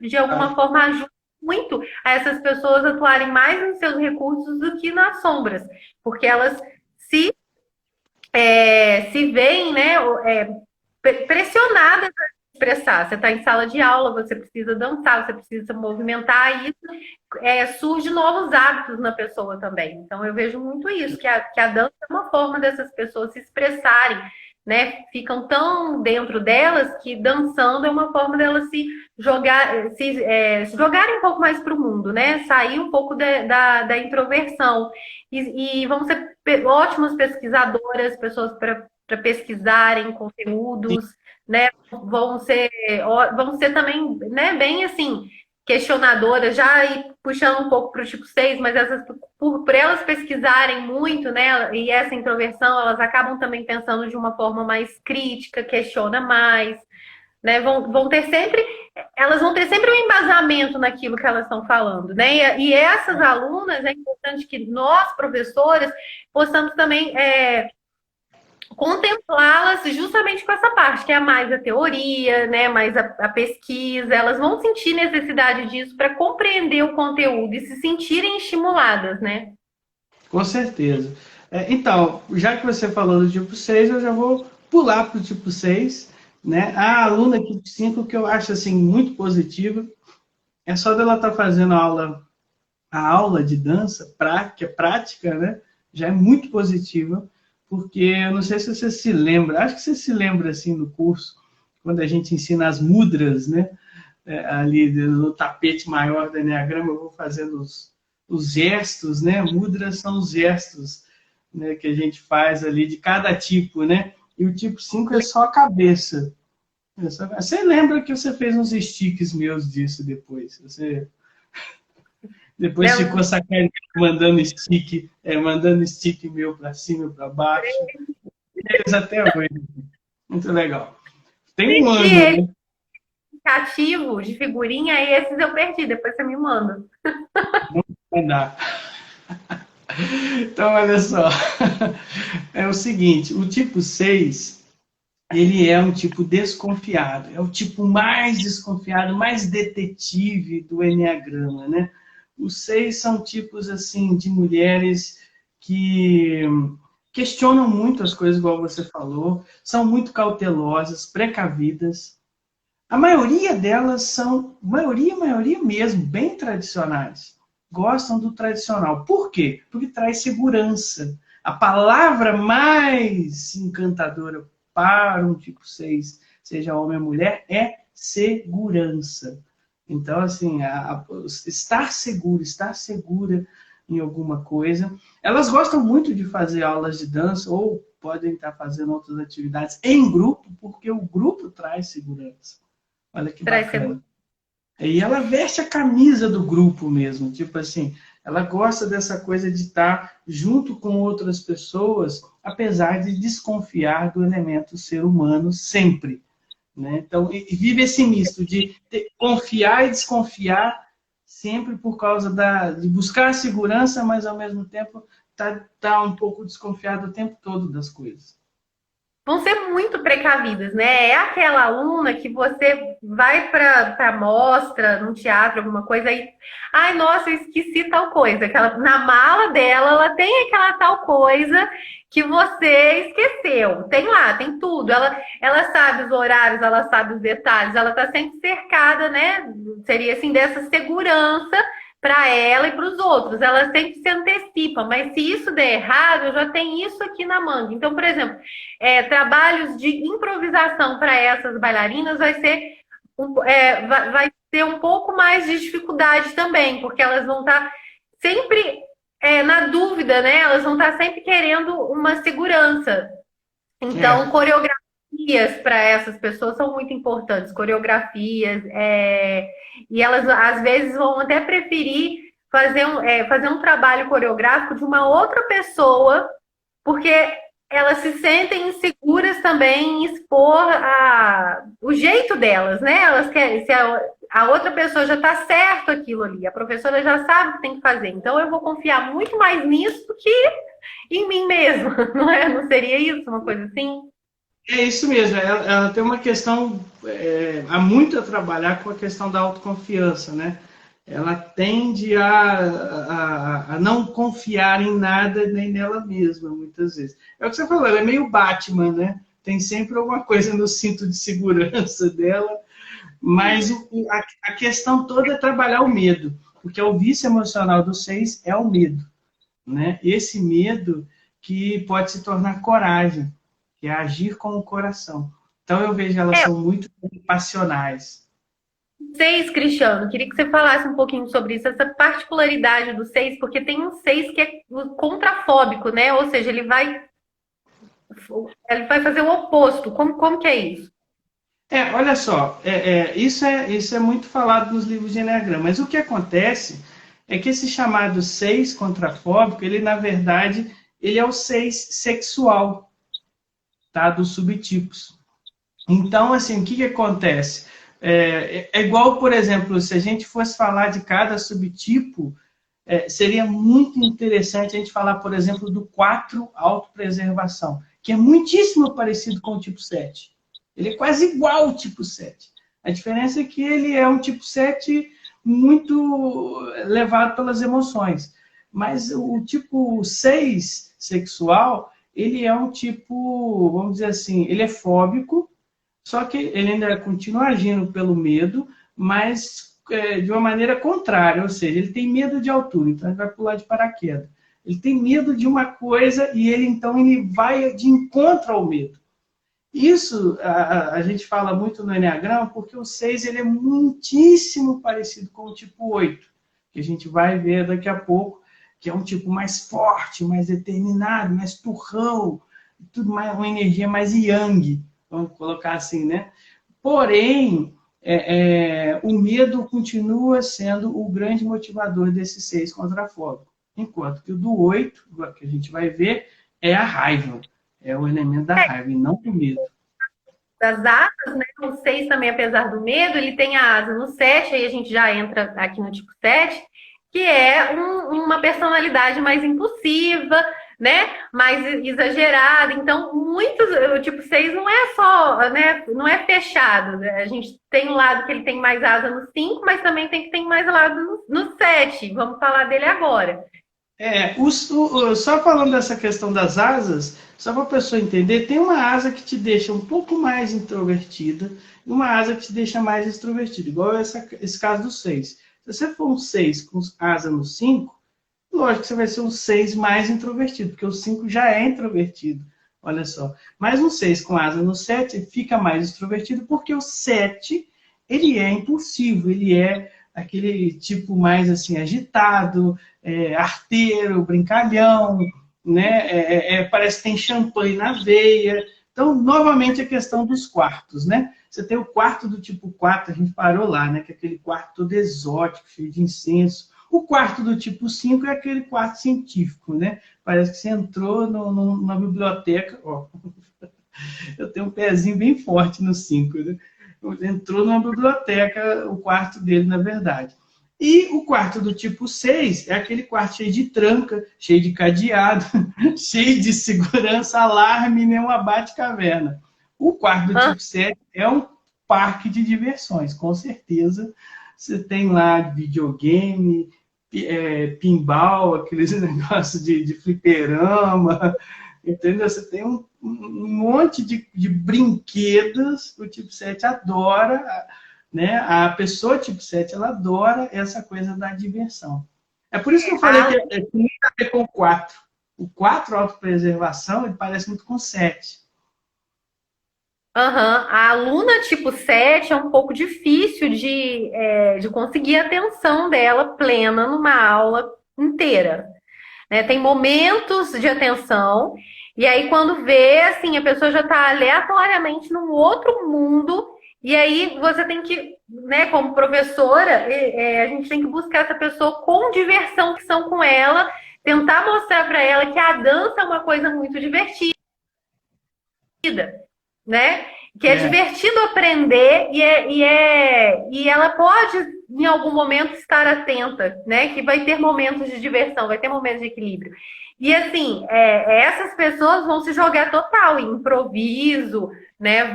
de alguma forma, ajuda muito a essas pessoas atuarem mais nos seus recursos do que nas sombras, porque elas se, se veem, né, pressionadas a se expressar. Você está em sala de aula, você precisa dançar, você precisa movimentar, e isso surge novos hábitos na pessoa também. Então eu vejo muito isso, que a dança é uma forma dessas pessoas se expressarem, né? Ficam tão dentro delas que dançando é uma forma delas se jogarem um pouco mais para o mundo, né? Sair um pouco da introversão. E vão ser ótimas pesquisadoras, pessoas para pesquisarem conteúdos, né? Vão ser também, né, bem assim, questionadoras, já ir puxando um pouco para o tipo 6, mas por elas pesquisarem muito, né, e essa introversão, elas acabam também pensando de uma forma mais crítica, questiona mais, né, elas vão ter sempre um embasamento naquilo que elas estão falando, né, e essas alunas, é importante que nós, professores, possamos também contemplá-las justamente com essa parte, que é mais a teoria, né, mais a pesquisa. Elas vão sentir necessidade disso para compreender o conteúdo e se sentirem estimuladas, né? com certeza. Então, já que você falou do tipo 6, eu já vou pular para o tipo 6, né? A aluna tipo 5 que eu acho assim muito positiva, é só dela estar fazendo a aula de dança, que é prática, né? Já é muito positiva, porque eu não sei se você se lembra, acho que você se lembra assim no curso, quando a gente ensina as mudras, né? Ali no tapete maior do Enneagrama, eu vou fazendo os gestos, né? Mudras são os gestos, né, que a gente faz ali de cada tipo, né? E o tipo 5 é só a cabeça. Você lembra que você fez uns sticks meus disso depois? Você depois ficou Lembra? sacaneando, mandando stick meu para cima e para baixo. Eles até hoje. Muito legal. Tem um Perdi ano, ele né? cativo de figurinha e esses eu perdi, depois você me manda. Vai dar. Então, olha só. É o seguinte, o tipo 6 ele é um tipo desconfiado. É o tipo mais desconfiado, mais detetive do Enneagrama, né? Os 6 são tipos, assim, de mulheres que questionam muito as coisas, igual você falou, são muito cautelosas, precavidas. A maioria delas são, maioria mesmo, bem tradicionais. Gostam do tradicional. Por quê? Porque traz segurança. A palavra mais encantadora para um tipo 6, seja homem ou mulher, é segurança. Então, assim, estar seguro, estar segura em alguma coisa. Elas gostam muito de fazer aulas de dança ou podem estar fazendo outras atividades em grupo, porque o grupo traz segurança. Olha que Traz segurança. bacana. E ela veste a camisa do grupo mesmo, tipo assim, ela gosta dessa coisa de estar junto com outras pessoas, apesar de desconfiar do elemento ser humano sempre. Né? Então, e vive esse misto de confiar e desconfiar sempre por causa de buscar a segurança, mas ao mesmo tempo tá um pouco desconfiado o tempo todo das coisas. Vão ser muito precavidas, né? É aquela aluna que você vai para mostra, num teatro, alguma coisa aí. Ai, nossa, eu esqueci tal coisa. Na mala dela, ela tem aquela tal coisa que você esqueceu. Tem lá, tem tudo. Ela sabe os horários, ela sabe os detalhes, ela está sempre cercada, né? Seria assim, dessa segurança para ela e para os outros. Ela sempre se antecipa, mas se isso der errado, eu já tenho isso aqui na manga. Então, por exemplo, trabalhos de improvisação para essas bailarinas vai ter um pouco mais de dificuldade também, porque elas vão estar sempre na dúvida, né? Elas vão estar sempre querendo uma segurança. Então, É, coreografias para essas pessoas são muito importantes. Coreografias, e elas às vezes vão até preferir fazer um trabalho coreográfico de uma outra pessoa, porque elas se sentem inseguras também em expor o jeito delas, né? Elas querem, se a outra pessoa já está certo aquilo ali, a professora já sabe o que tem que fazer, então eu vou confiar muito mais nisso do que em mim mesma, não é? Não seria isso, uma coisa assim? é isso mesmo, ela tem uma questão, há muito a trabalhar com a questão da autoconfiança, né? Ela tende a não confiar em nada nem nela mesma, muitas vezes. É o que você falou, ela é meio Batman, né? Tem sempre alguma coisa no cinto de segurança dela, mas a questão toda é trabalhar o medo, porque o vício emocional do 6 é o medo, né? Esse medo que pode se tornar coragem, que é agir com o coração. Então eu vejo elas É, são muito passionais. seis, Cristiano, queria que você falasse um pouquinho sobre isso, essa particularidade do seis, porque tem um seis que é contrafóbico, né? Ou seja, ele vai fazer o oposto. Como que é isso? Olha só, isso é muito falado nos livros de Enneagrama, mas o que acontece é que esse chamado 6 contrafóbico, ele na verdade, ele é o 6 sexual, tá? Dos subtipos. Então, assim, o que acontece? É igual, por exemplo, se a gente fosse falar de cada subtipo, seria muito interessante a gente falar, por exemplo, do 4 autopreservação, que é muitíssimo parecido com o tipo 7. Ele é quase igual ao tipo 7. A diferença é que ele é um tipo 7 muito levado pelas emoções. Mas o tipo 6 sexual, ele é um tipo, vamos dizer assim, ele é fóbico, só que ele ainda continua agindo pelo medo, mas de uma maneira contrária, ou seja, ele tem medo de altura, então ele vai pular de paraquedas. Ele tem medo de uma coisa e ele vai de encontro ao medo. Isso a gente fala muito no Enneagrama porque o 6 ele é muitíssimo parecido com o tipo 8, que a gente vai ver daqui a pouco, que é um tipo mais forte, mais determinado, mais turrão, tudo mais, uma energia mais yang, vamos colocar assim, né? Porém, o medo continua sendo o grande motivador desse 6 contrafóbico. Enquanto que o do 8, que a gente vai ver, é a raiva. É o elemento da raiva e não do medo. Das asas, né? O 6 também, apesar do medo, ele tem a asa no 7, aí a gente já entra aqui no tipo 7, que é uma personalidade mais impulsiva, né? Mais exagerada. Então, o tipo 6 não é só, né? Não é fechado. Né? A gente tem um lado que ele tem mais asa no 5, mas também tem que ter mais lado no 7. Vamos falar dele agora. Só falando dessa questão das asas, só para a pessoa entender, tem uma asa que te deixa um pouco mais introvertida e uma asa que te deixa mais extrovertida, igual esse caso do 6. Se você for um 6 com asa no 5, lógico que você vai ser um 6 mais introvertido, porque o 5 já é introvertido, olha só. Mas um 6 com asa no 7 fica mais extrovertido, porque o 7 ele é impulsivo, ele é aquele tipo mais assim agitado, arteiro, brincalhão, né? Parece que tem champanhe na veia. Então, novamente, a questão dos quartos, né? Você tem o quarto do tipo 4, a gente parou lá, né? Que é aquele quarto todo exótico, cheio de incenso. O quarto do tipo 5 é aquele quarto científico, né? Parece que você entrou numa biblioteca. Ó, eu tenho um pezinho bem forte no 5, né? Entrou numa biblioteca, o quarto dele, na verdade. E o quarto do tipo 6 é aquele quarto cheio de tranca, cheio de cadeado, cheio de segurança, alarme, nem uma bate-caverna. O quarto do tipo 7 é um parque de diversões, com certeza. Você tem lá videogame, pinball, aqueles negócios de fliperama, entendeu? Você tem um monte de brinquedos que o tipo 7 adora, né? A pessoa tipo 7, ela adora essa coisa da diversão. É por isso que eu falei que tem muito a ver com o 4. O 4, autopreservação, ele parece muito com 7. A aluna tipo 7 é um pouco difícil de conseguir a atenção dela plena numa aula inteira. Né? Tem momentos de atenção, e aí quando vê, assim, a pessoa já está aleatoriamente num outro mundo, e aí você tem que, né, como professora, a gente tem que buscar essa pessoa com diversão, que são com ela, tentar mostrar para ela que a dança é uma coisa muito divertida, né? Que é divertido aprender e ela pode, em algum momento, estar atenta, né? Que vai ter momentos de diversão, vai ter momentos de equilíbrio. E assim, essas pessoas vão se jogar total em improviso, né?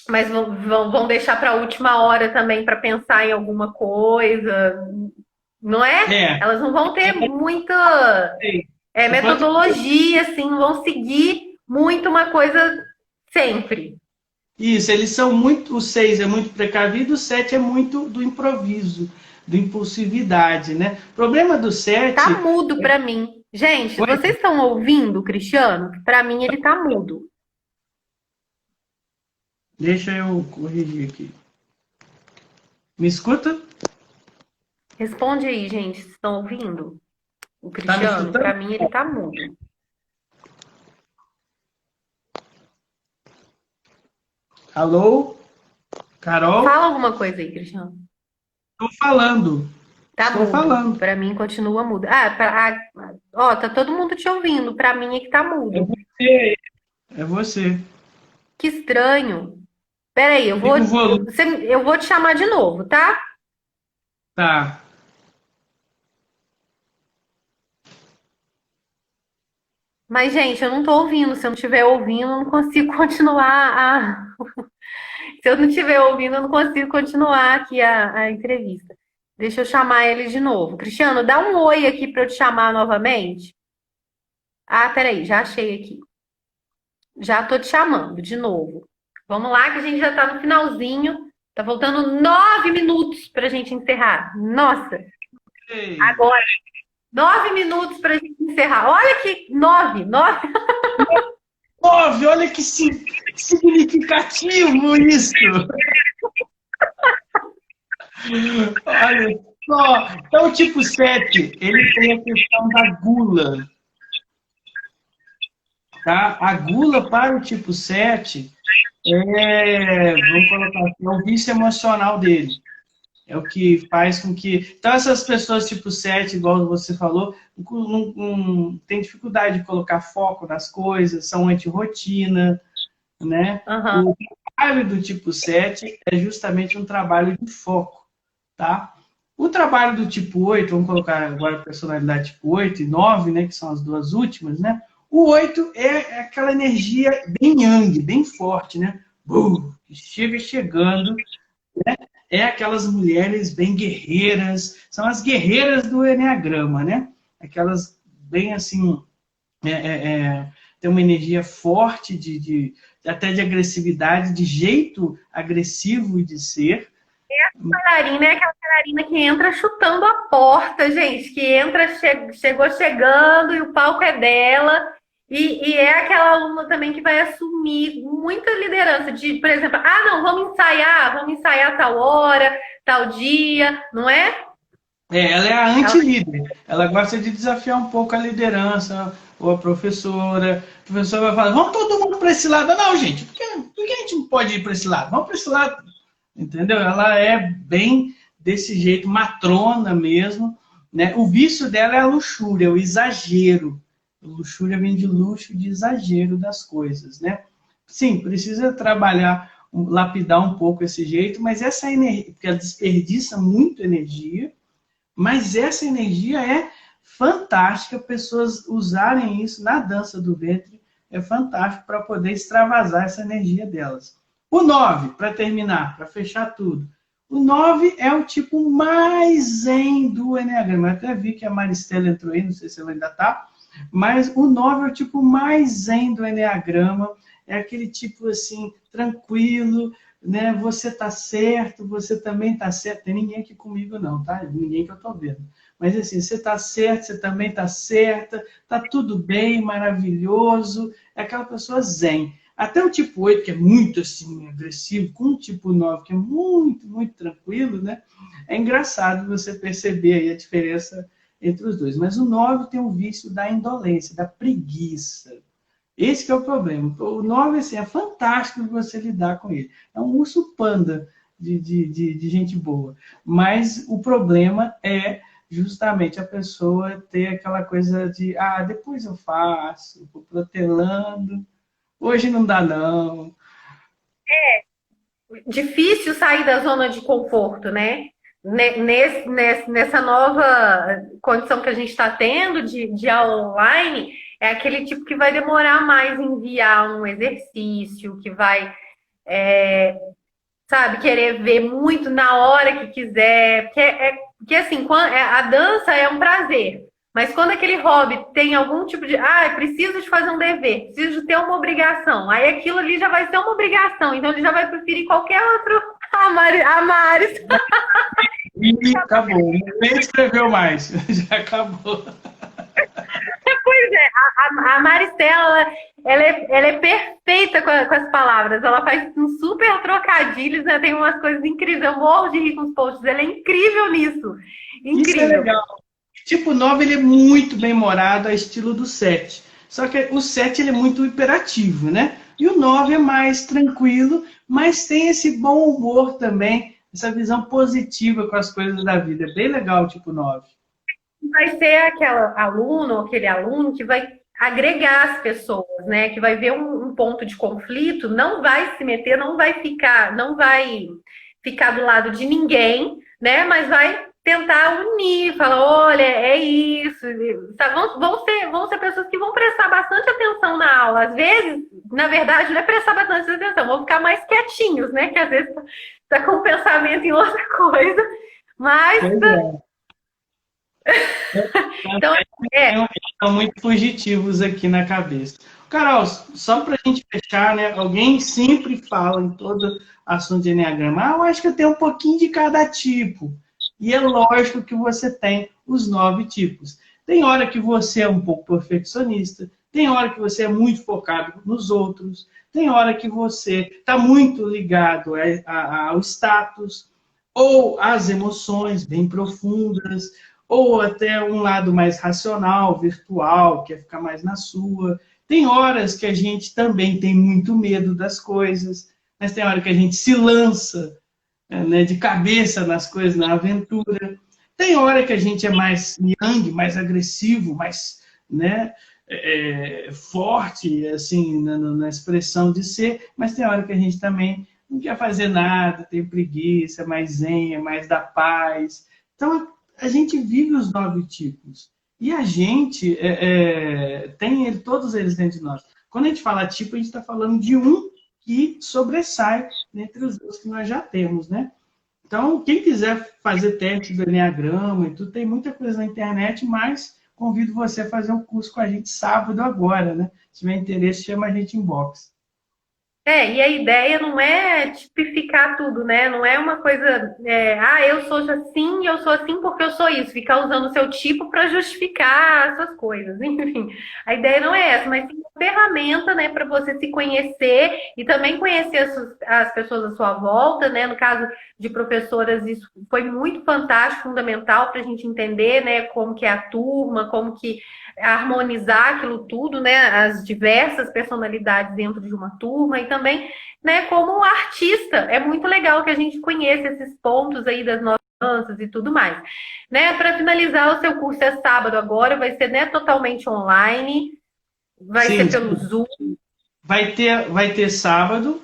Mas vão deixar para a última hora também para pensar em alguma coisa, não é? Elas não vão ter muita metodologia, assim, vão seguir muito uma coisa sempre. Isso, eles são muito. O 6 é muito precavido, o 7 é muito do improviso, da impulsividade, né? O problema do 7. Tá mudo para mim. Gente, vocês estão ouvindo o Cristiano? Para mim ele tá mudo. Deixa eu corrigir aqui. Me escuta? Responde aí, gente, vocês estão ouvindo o Cristiano? Para mim ele tá mudo. Alô? Carol? Fala alguma coisa aí, Cristiano. Estou falando. Estou falando. Para mim continua mudo. Tá todo mundo te ouvindo. Para mim é que tá mudo. É você. Que estranho. Peraí, eu vou te chamar de novo, tá? Tá. Mas, gente, eu não tô ouvindo. Se eu não estiver ouvindo, eu não consigo continuar Se eu não estiver ouvindo, eu não consigo continuar aqui a entrevista. Deixa eu chamar ele de novo. Cristiano, dá um oi aqui para eu te chamar novamente. Peraí, já achei aqui. Já tô te chamando de novo. Vamos lá, que a gente já tá no finalzinho. Tá faltando 9 minutos pra gente encerrar. Nossa, Ei, agora, 9 minutos pra gente encerrar. Olha que 9. 9, olha que significativo isso! Olha só. Então, o tipo 7, ele tem a questão da gula. Tá? A gula para o tipo 7 vamos colocar assim, é o vício emocional dele. É o que faz com que... Então, essas pessoas tipo 7, igual você falou, tem dificuldade de colocar foco nas coisas, são anti-rotina, né? Uhum. O trabalho do tipo 7 é justamente um trabalho de foco, tá? O trabalho do tipo 8, vamos colocar agora a personalidade tipo 8 e 9, né, que são as duas últimas, né? O 8 é aquela energia bem yang, bem forte, né? Que chega chegando, né? É aquelas mulheres bem guerreiras, são as guerreiras do Eneagrama, né? Aquelas bem assim, tem uma energia forte até de agressividade, de jeito agressivo de ser. Bailarina é aquela bailarina que entra chutando a porta, gente, que entra, chegou chegando e o palco é dela. E é aquela aluna também que vai assumir muita liderança de, por exemplo, não, vamos ensaiar tal hora, tal dia, não é? Ela é a anti-líder. Ela gosta de desafiar um pouco a liderança ou a professora. A professora vai falar, vamos todo mundo para esse lado. Não, gente, por que a gente não pode ir para esse lado? Vamos para esse lado. Entendeu? Ela é bem desse jeito, matrona mesmo. Né? O vício dela é a luxúria, o exagero. A luxúria vem de luxo, de exagero das coisas. Né? Sim, precisa trabalhar, lapidar um pouco esse jeito, mas essa energia, porque ela desperdiça muito energia, mas essa energia é fantástica, pessoas usarem isso na dança do ventre, é fantástico para poder extravasar essa energia delas. O 9, para terminar, para fechar tudo. O 9 é o tipo mais zen do Eneagrama. Eu até vi que a Maristela entrou aí, não sei se ela ainda está, mas o 9 é o tipo mais zen do Eneagrama. É aquele tipo assim, tranquilo, né? Você tá certo, você também tá certo. Tem ninguém aqui comigo não, tá? Ninguém que eu tô vendo. Mas assim, você tá certo, você também tá certa, tá tudo bem, maravilhoso. É aquela pessoa zen. Até o tipo 8, que é muito assim, agressivo, com o tipo 9, que é muito, muito tranquilo, né? É engraçado você perceber aí a diferença entre os dois. Mas o 9 tem o vício da indolência, da preguiça. Esse que é o problema. O 9 assim, é fantástico você lidar com ele. É um urso panda de gente boa. Mas o problema é justamente a pessoa ter aquela coisa de depois eu faço, vou protelando, hoje não dá não. Difícil sair da zona de conforto, né? Nessa nova condição que a gente está tendo de aula online, é aquele tipo que vai demorar mais em enviar um exercício, que vai, sabe, querer ver muito na hora que quiser. Que assim, a dança é um prazer. Mas quando aquele hobby tem algum tipo de. Preciso de fazer um dever, preciso de ter uma obrigação. Aí aquilo ali já vai ser uma obrigação. Então ele já vai preferir qualquer outro. A Maris. E acabou. Nem escreveu mais. Já acabou. Pois é, a Maristela, ela é perfeita com as palavras. Ela faz um super trocadilhos, né? Tem umas coisas incríveis. Eu morro de rir com os posts. Ela é incrível nisso. Isso é Incrível. legal. Tipo 9 ele é muito bem morado, a estilo do 7. Só que o 7 ele é muito hiperativo, né? E o 9 é mais tranquilo, mas tem esse bom humor também, essa visão positiva com as coisas da vida. É bem legal o tipo 9. Vai ser aquela aluna ou aquele aluno que vai agregar as pessoas, né? Que vai ver um ponto de conflito, não vai se meter, não vai ficar do lado de ninguém, né? Mas vai tentar unir, falar, olha, é isso. Sabe? Vão ser pessoas que vão prestar bastante atenção na aula. Às vezes, na verdade, não é prestar bastante atenção, vão ficar mais quietinhos, né? Que às vezes tá com o pensamento em outra coisa. Mas Então, estão muito fugitivos aqui na cabeça. Carol, só para a gente fechar, né? Alguém sempre fala em todo assunto de Enneagrama, eu acho que eu tenho um pouquinho de cada tipo. E é lógico que você tem os 9 tipos. Tem hora que você é um pouco perfeccionista, tem hora que você é muito focado nos outros, tem hora que você está muito ligado ao status, ou às emoções bem profundas, ou até um lado mais racional, virtual, quer ficar mais na sua. Tem horas que a gente também tem muito medo das coisas, mas tem hora que a gente se lança, né, de cabeça nas coisas, na aventura. Tem hora que a gente é mais yang, mais agressivo, mais, né, forte, assim, na expressão de ser, mas tem hora que a gente também não quer fazer nada, tem preguiça, mais zen, mais da paz. Então, a gente vive os 9 tipos. E a gente tem todos eles dentro de nós. Quando a gente fala tipo, a gente está falando de um que sobressai entre os que nós já temos, né? Então, quem quiser fazer teste do Enneagrama e tudo, tem muita coisa na internet, mas convido você a fazer um curso com a gente sábado agora, né? Se tiver interesse, chama a gente em box. E a ideia não é tipificar tudo, né? Não é uma coisa, eu sou assim, eu sou assim porque eu sou isso, ficar usando o seu tipo para justificar as suas coisas. Enfim, a ideia não é essa, mas sim uma ferramenta, né, para você se conhecer e também conhecer as pessoas à sua volta, né? No caso de professoras, isso foi muito fantástico, fundamental para a gente entender, né, como que é a turma, como que harmonizar aquilo tudo, né, as diversas personalidades dentro de uma turma e também, né, como artista, é muito legal que a gente conheça esses pontos aí das nossas danças e tudo mais, né? Para finalizar, o seu curso é sábado agora, vai ser, né, totalmente online, vai Sim, ser pelo Zoom. vai ter sábado.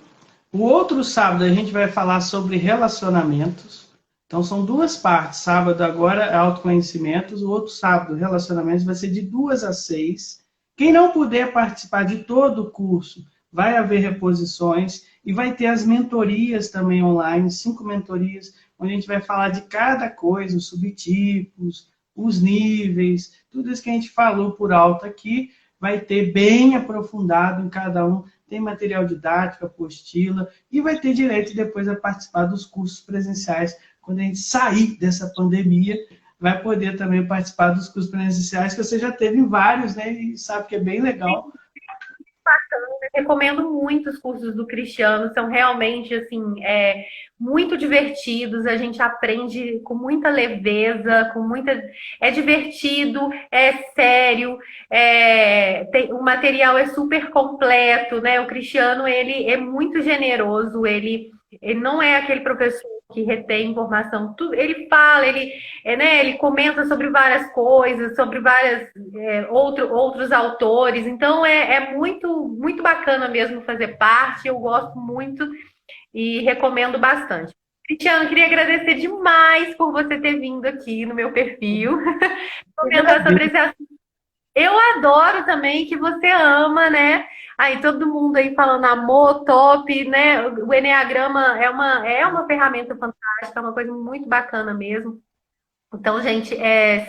O outro sábado a gente vai falar sobre relacionamentos. Então são 2 partes. Sábado agora é autoconhecimentos, o outro sábado relacionamentos vai ser de 2 às 6. Quem não puder participar de todo o curso, vai haver reposições e vai ter as mentorias também online, 5 mentorias, onde a gente vai falar de cada coisa, os subtipos, os níveis, tudo isso que a gente falou por alto aqui, vai ter bem aprofundado em cada um. Tem material didático, apostila, e vai ter direito depois a participar dos cursos presenciais. Quando a gente sair dessa pandemia, vai poder também participar dos cursos presenciais, que você já teve vários, né? E sabe que é bem legal. Recomendo muito os cursos do Cristiano, são realmente assim, muito divertidos, a gente aprende com muita leveza, com muita. É divertido, é sério, o material é super completo, né? O Cristiano ele é muito generoso, ele não é aquele professor que retém informação, tudo, ele fala, né, ele comenta sobre várias coisas, sobre outros autores, então é muito, muito bacana mesmo fazer parte, eu gosto muito e recomendo bastante. Cristiano, queria agradecer demais por você ter vindo aqui no meu perfil, comentar sobre esse assunto. Eu adoro também que você ama, né? Aí todo mundo aí falando amor, top, né? O Enneagrama é uma ferramenta fantástica, é uma coisa muito bacana mesmo. Então, gente,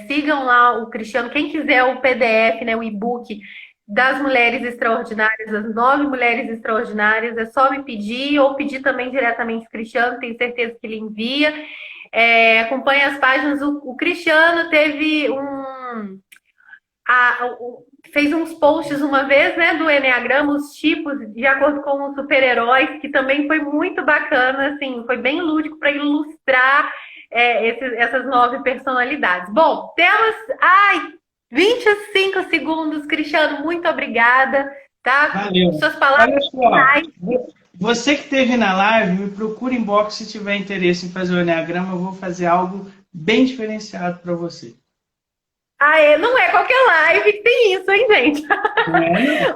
sigam lá o Cristiano. Quem quiser o PDF, né, o e-book das Mulheres Extraordinárias, das 9 Mulheres Extraordinárias, é só me pedir ou pedir também diretamente o Cristiano, tenho certeza que ele envia. Acompanhe as páginas. O Cristiano teve fez uns posts uma vez, né, do Enneagrama, os tipos de acordo com os super-heróis, que também foi muito bacana, assim, foi bem lúdico para ilustrar essas 9 personalidades. Bom, temos 25 segundos, Cristiano, muito obrigada, tá? Valeu. Suas palavras finais. Você que esteve na live, me procura em box se tiver interesse em fazer o Enneagrama, eu vou fazer algo bem diferenciado para você. Não é qualquer live que tem isso, hein, gente? Um beijo,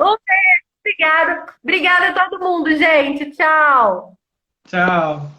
obrigada. Obrigada a todo mundo, gente. Tchau. Tchau.